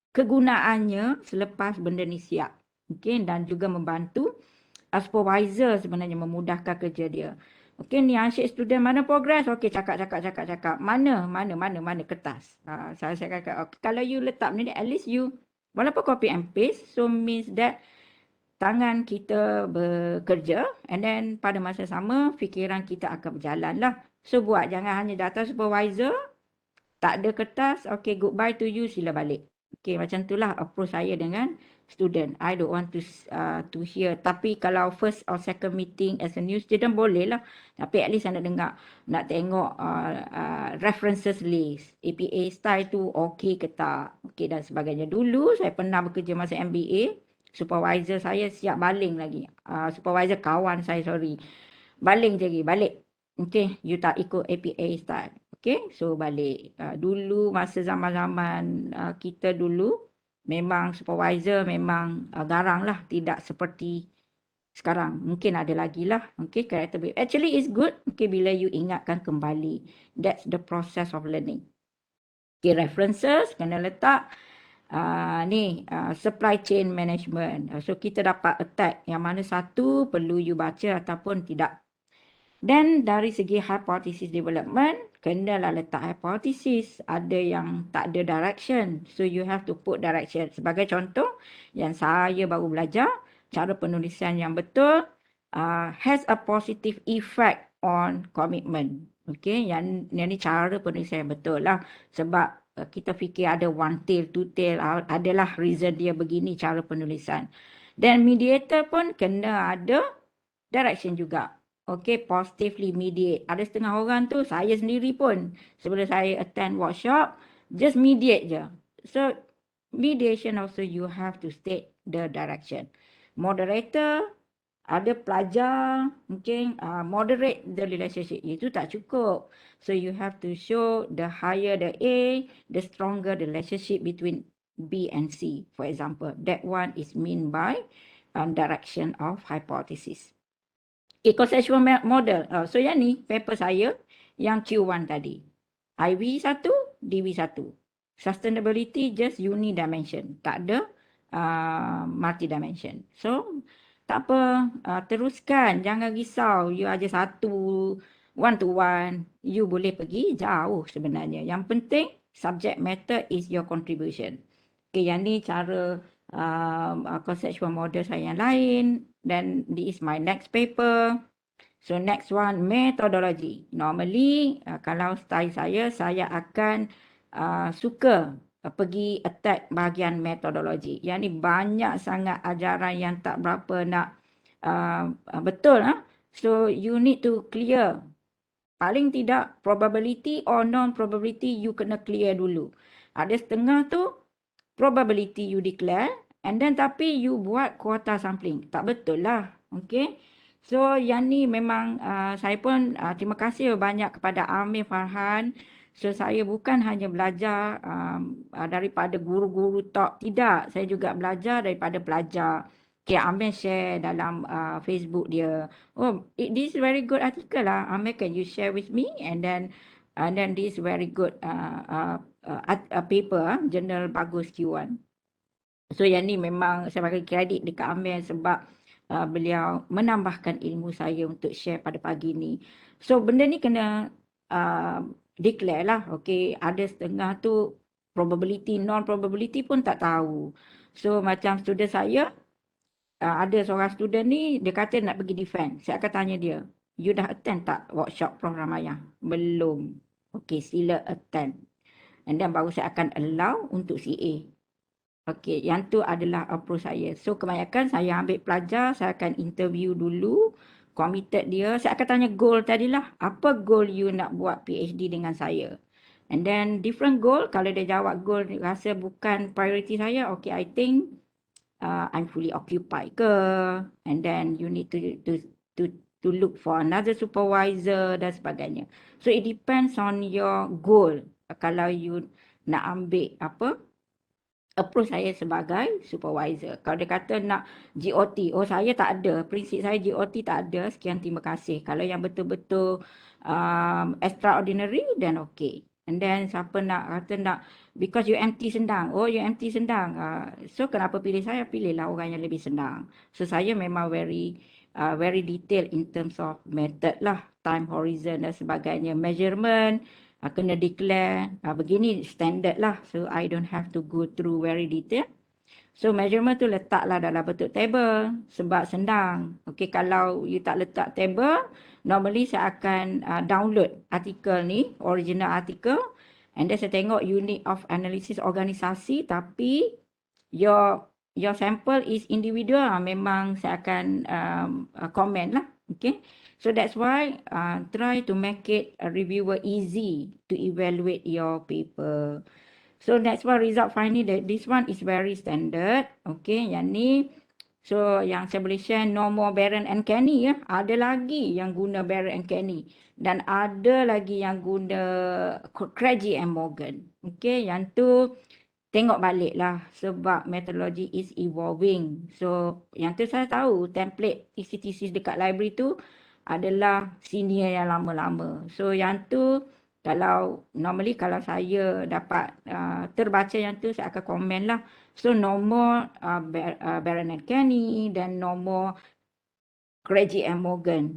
kegunaannya selepas benda ni siap. Okay, dan juga membantu supervisor sebenarnya memudahkan kerja dia. Okay, ni asyik student mana progress? Okay, cakap. Mana kertas. Saya kata, okay, kalau you letak ni, at least you, walaupun copy and paste, so means that tangan kita bekerja and then pada masa sama fikiran kita akan berjalan lah. So buat, jangan hanya datang supervisor, tak ada kertas, okay goodbye to you, sila balik. Okay, macam itulah approach saya dengan student. I don't want to hear. Tapi kalau first or second meeting as a new student boleh lah. Tapi at least saya nak tengok references list. APA style tu okay ke tak. Okay dan sebagainya. Dulu saya pernah bekerja masa MBA. Supervisor saya siap baling lagi. Supervisor kawan saya, sorry. Baling je lagi, balik. Okay, you tak ikut APA style. Okay, so balik. Dulu masa zaman-zaman kita dulu, memang supervisor memang garang lah. Tidak seperti sekarang. Mungkin ada lagi lah. Okay, character build. Actually, it's good. Okay, bila you ingatkan kembali. That's the process of learning. Okay, references kena letak. Supply chain management. So kita dapat attack yang mana satu perlu you baca ataupun tidak. Dan dari segi hypothesis development, kenalah letak hypothesis. Ada yang tak ada direction. So you have to put direction. Sebagai contoh, yang saya baru belajar, cara penulisan yang betul has a positive effect on commitment. Okay, yang ni cara penulisan yang betul lah. Sebab kita fikir ada one tail, two tail, adalah reason dia begini cara penulisan. Dan mediator pun kena ada direction juga. Okay, positively mediate. Ada setengah orang tu, saya sendiri pun, sebelum saya attend workshop, just mediate je. So, mediation also you have to state the direction. Moderator, ada pelajar, mungkin moderate the relationship. Itu tak cukup. So, you have to show the higher the A, the stronger the relationship between B and C, for example. That one is mean by direction of hypothesis. Okay, conceptual model. So, yang ni paper saya yang Q1 tadi. IV1, DV1. Sustainability just unidimension. Tak ada multidimension. So, tak apa. Teruskan. Jangan risau. You aja satu, one to one. You boleh pergi jauh sebenarnya. Yang penting, subject matter is your contribution. Okay, yang ni cara conceptual model saya yang lain. Then this is my next paper. So next one, methodology. Normally, kalau style saya akan suka pergi attack bahagian metodologi. Yang ni banyak sangat ajaran yang tak berapa nak betul. So you need to clear. Paling tidak probability or non-probability you kena clear dulu. Ada setengah tu probability you declare. And then tapi you buat kuota sampling. Tak betul lah. Okay. So yang ni memang saya pun terima kasih banyak kepada Amir Farhan. So saya bukan hanya belajar daripada guru-guru top. Tidak. Saya juga belajar daripada pelajar. Okay, Amir share dalam Facebook dia. Oh, this is very good article lah. Amir, can you share with me? And then this very good paper, journal bagus Q1. So yang ni memang saya bagi kredit dekat Amir sebab beliau menambahkan ilmu saya untuk share pada pagi ni. So benda ni kena declare lah. Okay, ada setengah tu probability, non-probability pun tak tahu. So macam student saya, ada seorang student ni, dia kata nak pergi defense. Saya akan tanya dia, you dah attend tak workshop Prof Ramayah? Belum. Okay, sila attend. And then baru saya akan allow untuk CA. Okay, yang tu adalah approach saya. So kebanyakan saya ambil pelajar, saya akan interview dulu, committed dia. Saya akan tanya goal tadilah. Apa goal you nak buat PhD dengan saya? And then different goal, kalau dia jawab goal rasa bukan priority saya, okay, I think I'm fully occupied ke, and then you need to look for another supervisor dan sebagainya. So it depends on your goal. Kalau you nak ambil approach saya sebagai supervisor. Kalau dia kata nak GOT, oh saya tak ada, prinsip saya GOT tak ada, sekian terima kasih. Kalau yang betul-betul extraordinary, then okay. And then siapa nak kata nak, because UMT senang, oh UMT senang, so kenapa pilih saya? Pilihlah orang yang lebih senang. So saya memang very detail in terms of method lah, time horizon dan sebagainya, measurement, kena declare, begini standard lah. So I don't have to go through very detail. So measurement tu letaklah dalam bentuk table sebab senang. Okay, kalau you tak letak table, normally saya akan download artikel ni, original article, and then saya tengok unit of analysis organisasi, tapi your sample is individual, memang saya akan comment lah. Okay, so that's why try to make it a reviewer easy to evaluate your paper. So that's why result finding that this one is very standard. Okay, yang ni. So yang saya boleh share no more Barron and Kenny ya. Ada lagi yang guna Barron and Kenny. Dan ada lagi yang guna Craigie and Morgan. Okay, yang tu tengok balik lah sebab methodology is evolving. So yang tu saya tahu template ECTC dekat library tu adalah senior yang lama-lama. So yang tu kalau normally kalau saya dapat terbaca yang tu saya akan komen lah. So no more Barron and Kenny dan no more Craigie and Morgan.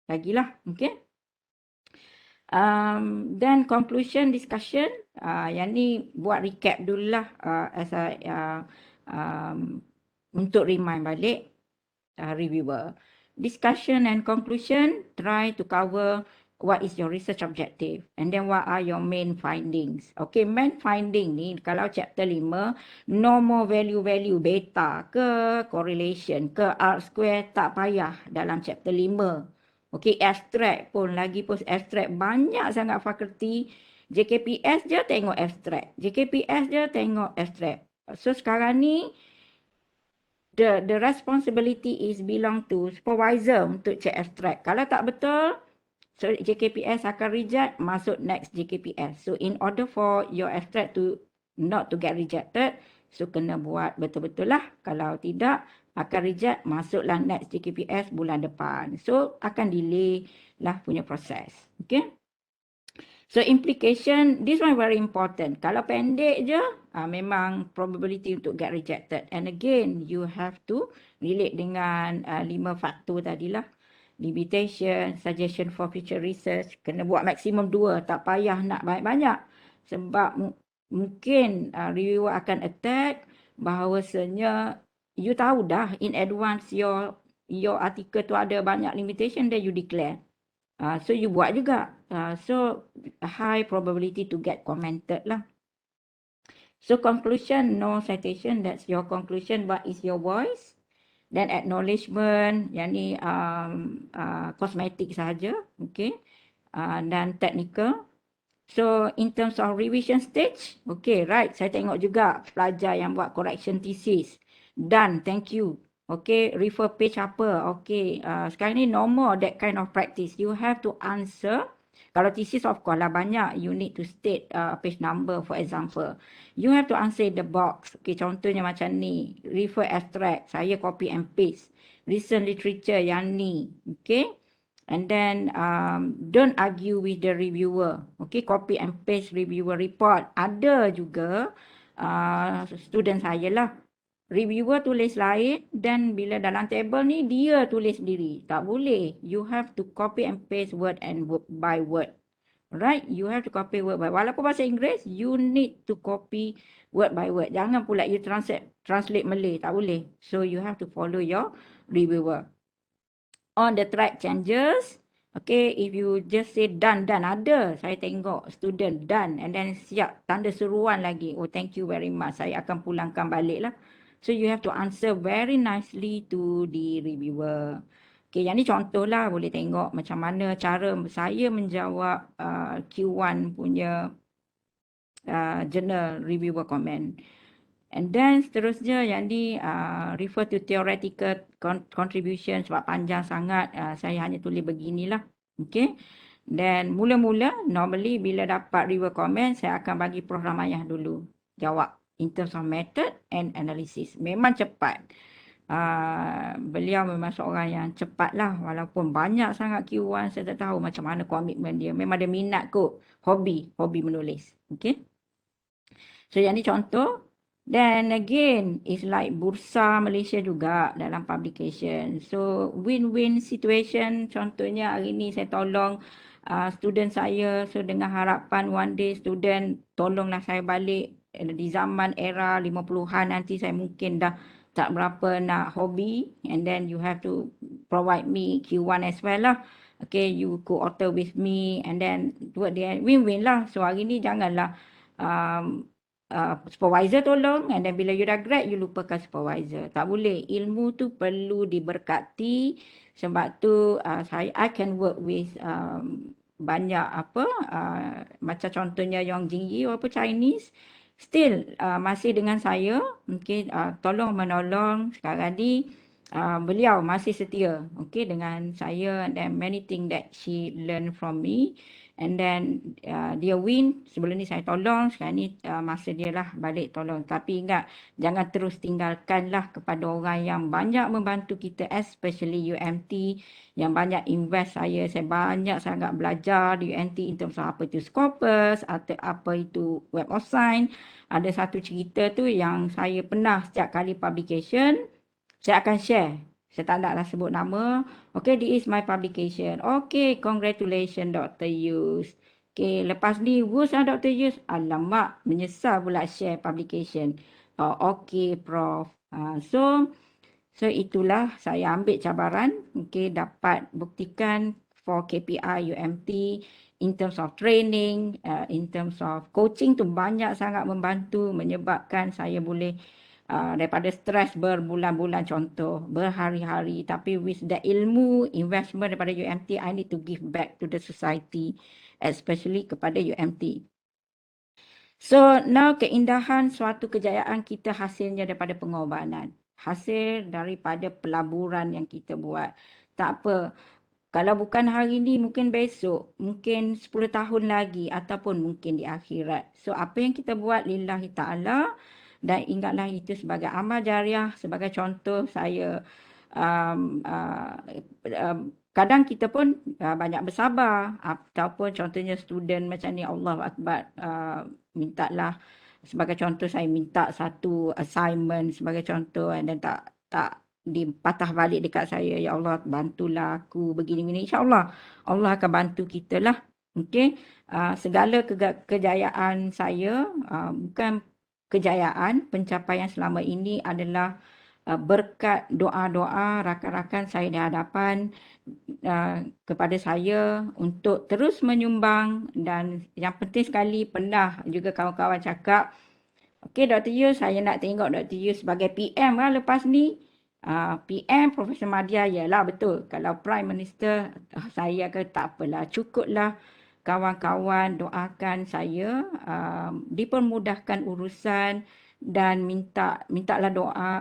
Lagilah, okay. Then conclusion discussion, yang ni buat recap dululah as a untuk remind balik reviewer. Discussion and conclusion, try to cover what is your research objective and then what are your main findings. Okay, main finding ni kalau chapter 5, no more value beta ke correlation ke R square, tak payah dalam chapter 5. Okay, abstract pun lagi post abstract banyak sangat fakulti. JKPS je tengok abstract. JKPS je tengok abstract. So sekarang ni the responsibility is belong to supervisor untuk check abstract. Kalau tak betul, so JKPS akan reject, masuk next JKPS. So in order for your abstract to not to get rejected, so kena buat betul-betul lah. Kalau tidak, akan reject, masuklah next JKPS bulan depan. So akan delay lah punya proses. Okay. So implication, this one very important. Kalau pendek je, memang probability untuk get rejected. And again, you have to relate dengan 5 faktor tadilah. Limitation, suggestion for future research. Kena buat maksimum 2, tak payah nak banyak-banyak. Sebab mungkin reviewer akan attack bahawasanya you tahu dah in advance your article tu ada banyak limitation, then you declare. So you buat juga. So high probability to get commented lah. So conclusion, no citation, that's your conclusion. What is your voice? Then acknowledgement, yang ni cosmetic sahaja, okay. Dan technical. So in terms of revision stage, okay, right. Saya tengok juga pelajar yang buat correction thesis. Done, thank you. Okay, refer page apa? Okay, sekarang ni no more that kind of practice. You have to answer. Kalau thesis of course lah banyak, you need to state page number for example. You have to answer the box. Okay, contohnya macam ni. Refer abstract, saya copy and paste. Recent literature yang ni. Okay. And then don't argue with the reviewer. Okay, copy and paste reviewer report. Ada juga student saya lah. Reviewer tulis lain dan bila dalam table ni dia tulis sendiri. Tak boleh. You have to copy and paste word and word by word. Right? You have to copy word by word. Walaupun bahasa Inggeris, you need to copy word by word. Jangan pula you translate Malay. Tak boleh. So you have to follow your reviewer. On the track changes, okay, if you just say done, ada. Saya tengok student done and then siap, tanda seruan lagi. Oh, thank you very much. Saya akan pulangkan balik lah. So you have to answer very nicely to the reviewer. Okay, yang ni contoh lah, boleh tengok macam mana cara saya menjawab Q1 punya journal reviewer comment. And then seterusnya yang ni refer to theoretical contribution, sebab panjang sangat, saya hanya tulis beginilah. Okay. Dan mula-mula normally bila dapat reviewer comment, saya akan bagi Prof Ramayah dulu jawab in terms of method and analysis. Memang cepat. Beliau memang seorang yang cepat lah, walaupun banyak sangat Q1, saya tak tahu macam mana komitmen dia. Memang dia minat kot, hobi menulis. Okay. So yang ni contoh. Then again, it's like Bursa Malaysia juga dalam publication. So win-win situation. Contohnya hari ni saya tolong student saya. So dengan harapan one day student tolonglah saya balik. Di zaman era 50-an nanti saya mungkin dah tak berapa nak hobi. And then you have to provide me Q1 as well lah. Okay, you co-author with me. And then toward the end, win-win lah. So hari ni janganlah supervisor tolong, and then bila you dah grad, you lupakan supervisor. Tak boleh. Ilmu tu perlu diberkati. Sebab tu I can work with banyak macam contohnya Yong Jingyi atau Chinese. Still masih dengan saya. Mungkin tolong menolong. Sekarang ni beliau masih setia dengan saya, and then many thing that she learn from me. And then dia win, sebelum ni saya tolong, sekarang ni masa dia lah balik tolong. Tapi ingat, jangan terus tinggalkanlah kepada orang yang banyak membantu kita, especially UMT, yang banyak invest saya banyak sangat belajar di UMT in terms of apa itu Scopus, atau apa itu Web of Science. Ada satu cerita tu yang saya pernah setiap kali publication, saya akan share. Saya tak naklah sebut nama. Okay, this is my publication. Okay, congratulations Dr. Yus. Okay, lepas ni, wus lah Dr. Yus. Alamak, menyesal pula share publication. Okay, Prof. So itulah saya ambil cabaran. Okay, dapat buktikan for KPI UMT in terms of training, in terms of coaching tu banyak sangat membantu, menyebabkan saya boleh daripada stres berbulan-bulan, contoh berhari-hari, tapi with the ilmu investment daripada UMT, I need to give back to the society, especially kepada UMT. So now keindahan suatu kejayaan kita hasilnya daripada pengorbanan, hasil daripada pelaburan yang kita buat. Tak apa, kalau bukan hari ni, mungkin besok, mungkin 10 tahun lagi, ataupun mungkin di akhirat. So apa yang kita buat lillahi ta'ala. Dan ingatlah itu sebagai amal jariah, sebagai contoh saya. Kadang kita pun banyak bersabar, ataupun contohnya student macam ni, Allahu Akbar, mintalah, sebagai contoh saya minta satu assignment sebagai contoh, dan tak dipatah balik dekat saya, ya Allah bantulah aku begini-begini, insya-Allah Allah akan bantu kita lah. Okey, segala kejayaan saya bukan kejayaan, pencapaian selama ini adalah berkat doa-doa rakan-rakan saya di hadapan kepada saya untuk terus menyumbang. Dan yang penting sekali, pernah juga kawan-kawan cakap, okey Dr. Yus, saya nak tengok Dr. Yus sebagai PM kan lepas ni. PM Profesor Madya, yalah betul. Kalau Prime Minister, saya akan tak apalah, cukuplah. Kawan-kawan doakan saya dipermudahkan urusan, dan mintalah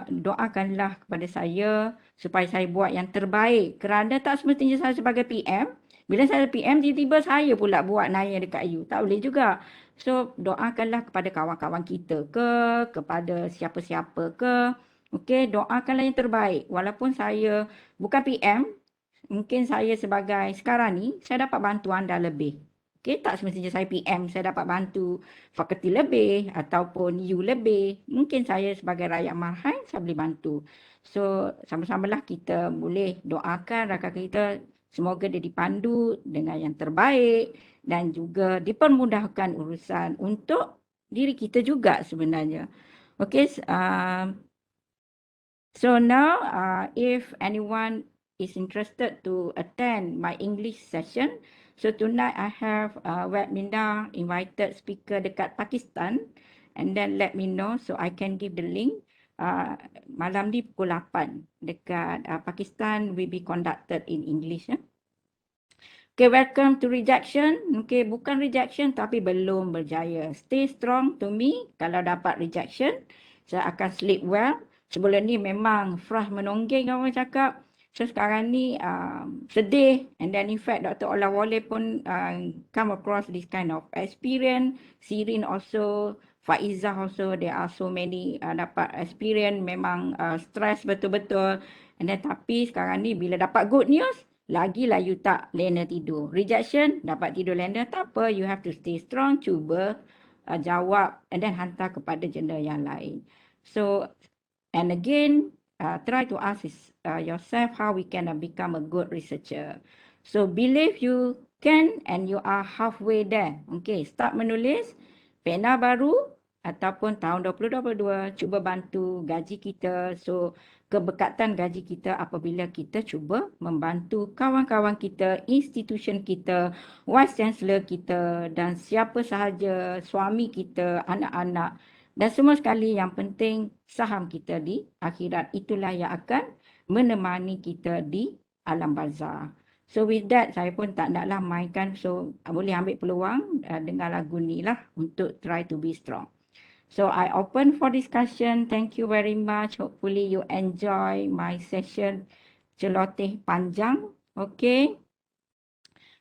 doakanlah kepada saya supaya saya buat yang terbaik, kerana tak semestinya saya sebagai PM. Bila saya PM, tiba-tiba saya pula buat naya dekat you. Tak boleh juga. So doakanlah kepada kawan-kawan kita kepada siapa-siapa okey, doakanlah yang terbaik. Walaupun saya bukan PM, mungkin saya sebagai sekarang ni, saya dapat bantu anda lebih. Okey, tak semestinya saya PM, saya dapat bantu fakulti lebih ataupun you lebih. Mungkin saya sebagai rakyat marhaen, saya boleh bantu. So, sama-samalah kita boleh doakan rakan kita Semoga dia dipandu dengan yang terbaik dan juga dipermudahkan urusan untuk diri kita juga sebenarnya. Okay, so now if anyone is interested to attend my English session, so tonight I have Web Minda invited speaker dekat Pakistan, and then let me know so I can give the link. Malam ni pukul 8 dekat Pakistan will be conducted in English. Okay, welcome to rejection. Okay, bukan rejection tapi belum berjaya. Stay strong to me. Kalau dapat rejection, saya akan sleep well. Sebelum ni memang frah menonggeng orang cakap. So sekarang ni sedih. And then in fact Dr. Ola Wole pun come across this kind of experience. Sirin also, Faizah also, there are so many dapat experience. Memang stress betul-betul. And then tapi sekarang ni bila dapat good news, lagilah you tak lena tidur. Rejection, dapat tidur lena, tak apa. You have to stay strong, cuba jawab and then hantar kepada jenda yang lain. So, and again, try to ask yourself how we can become a good researcher. So, believe you can and you are halfway there. Okay, start menulis. Pena baru ataupun tahun 2022, cuba bantu gaji kita. So, kebekatan gaji kita apabila kita cuba membantu kawan-kawan kita, institusi kita, vice chancellor kita dan siapa sahaja, suami kita, anak-anak dan semua sekali yang penting saham kita di akhirat. Itulah yang akan menemani kita di alam barzah. So with that, saya pun tak naklah mainkan. So boleh ambil peluang dengar lagu ni lah untuk try to be strong. So I open for discussion. Thank you very much. Hopefully you enjoy my session celoteh panjang. Okay.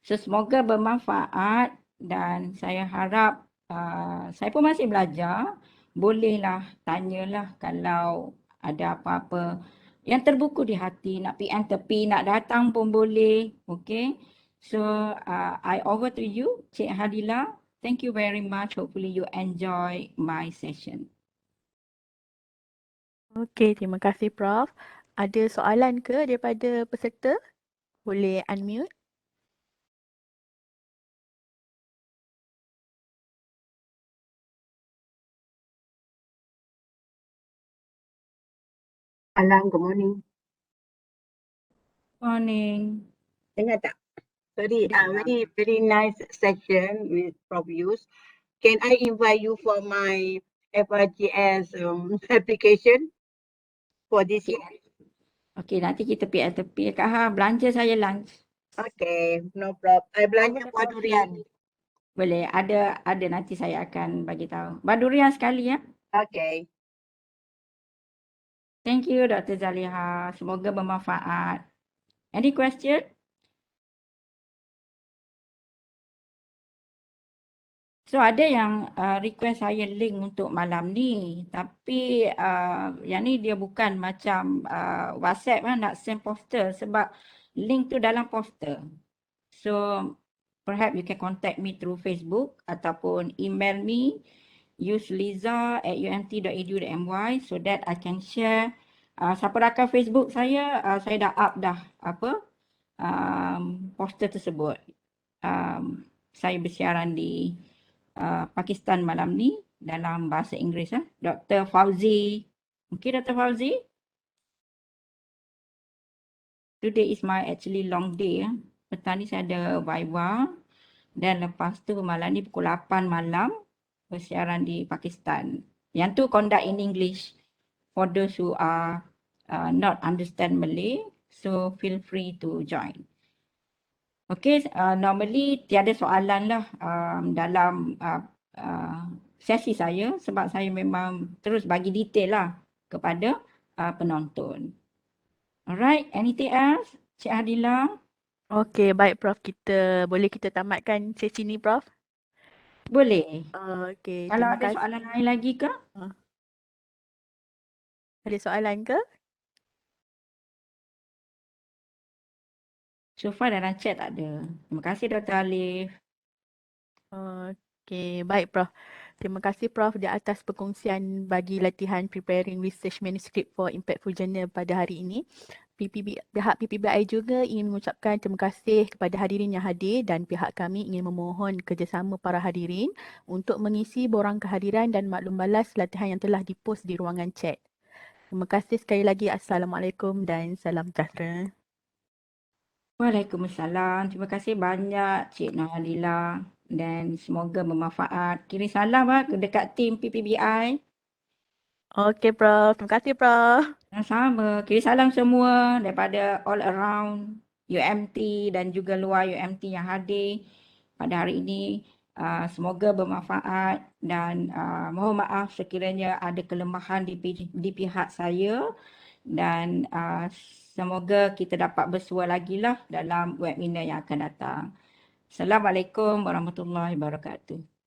So semoga bermanfaat dan saya harap saya pun masih belajar. Bolehlah tanyalah kalau ada apa-apa yang terbuku di hati. Nak PM tepi, nak datang pun boleh. Okay. So I over to you, Cik Hadila. Thank you very much. Hopefully you enjoy my session. Okey, terima kasih Prof. Ada soalan ke daripada peserta? Boleh unmute. Alam, good morning. Morning. Dengar tak? Sorry, very nice session with Prof. Yus. Can I invite you for my FRGS application for this year? Okey, nanti kita PM tepi. Kak Ha, belanja saya lunch. Okay, no problem. I belanja buah durian. Boleh, ada nanti saya akan bagi tahu. Badurian sekali ya. Okay. Thank you Dr. Zaliha. Semoga bermanfaat. Any question? So ada yang request saya link untuk malam ni. Tapi yang ni dia bukan macam WhatsApp nak send poster sebab link tu dalam poster. So perhaps you can contact me through Facebook ataupun email me useliza@umt.edu.my so that I can share. Siapa rakan Facebook saya dah up dah poster tersebut. Saya bersiaran di Pakistan malam ni dalam bahasa Inggeris. Dr. Fauzi. Okay, Dr. Fauzi. Today is my actually long day. Petang ni saya ada Viva. Dan lepas tu malam ni pukul 8 malam bersiaran di Pakistan. Yang tu conduct in English for those who are not understand Malay. So feel free to join. Okay, normally tiada soalan lah dalam sesi saya sebab saya memang terus bagi detail lah kepada penonton. Alright, anything else? Cik Hadila? Okey, baik Prof. Boleh kita tamatkan sesi ni Prof? Boleh. Okey, Kalau terima ada kasih. soalan lain lagi ke? Ada soalan ke? So far dalam chat tak ada. Terima kasih Dr. Alif. Okey, baik Prof. Terima kasih Prof di atas perkongsian bagi latihan preparing research manuscript for impactful journal pada hari ini. Pihak PPBI juga ingin mengucapkan terima kasih kepada hadirin yang hadir dan pihak kami ingin memohon kerjasama para hadirin untuk mengisi borang kehadiran dan maklum balas latihan yang telah dipost di ruangan chat. Terima kasih sekali lagi. Assalamualaikum dan salam sejahtera. Waalaikumsalam. Terima kasih banyak Cik Nohalila dan semoga bermanfaat. Kirim salam dekat tim PPBI. Okey Prof. Terima kasih Prof. Sama. Kirim salam semua daripada all around UMT dan juga luar UMT yang hadir pada hari ini. Semoga bermanfaat dan mohon maaf sekiranya ada kelemahan di pihak saya dan semoga kita dapat bersua lagi lah dalam webinar yang akan datang. Assalamualaikum warahmatullahi wabarakatuh.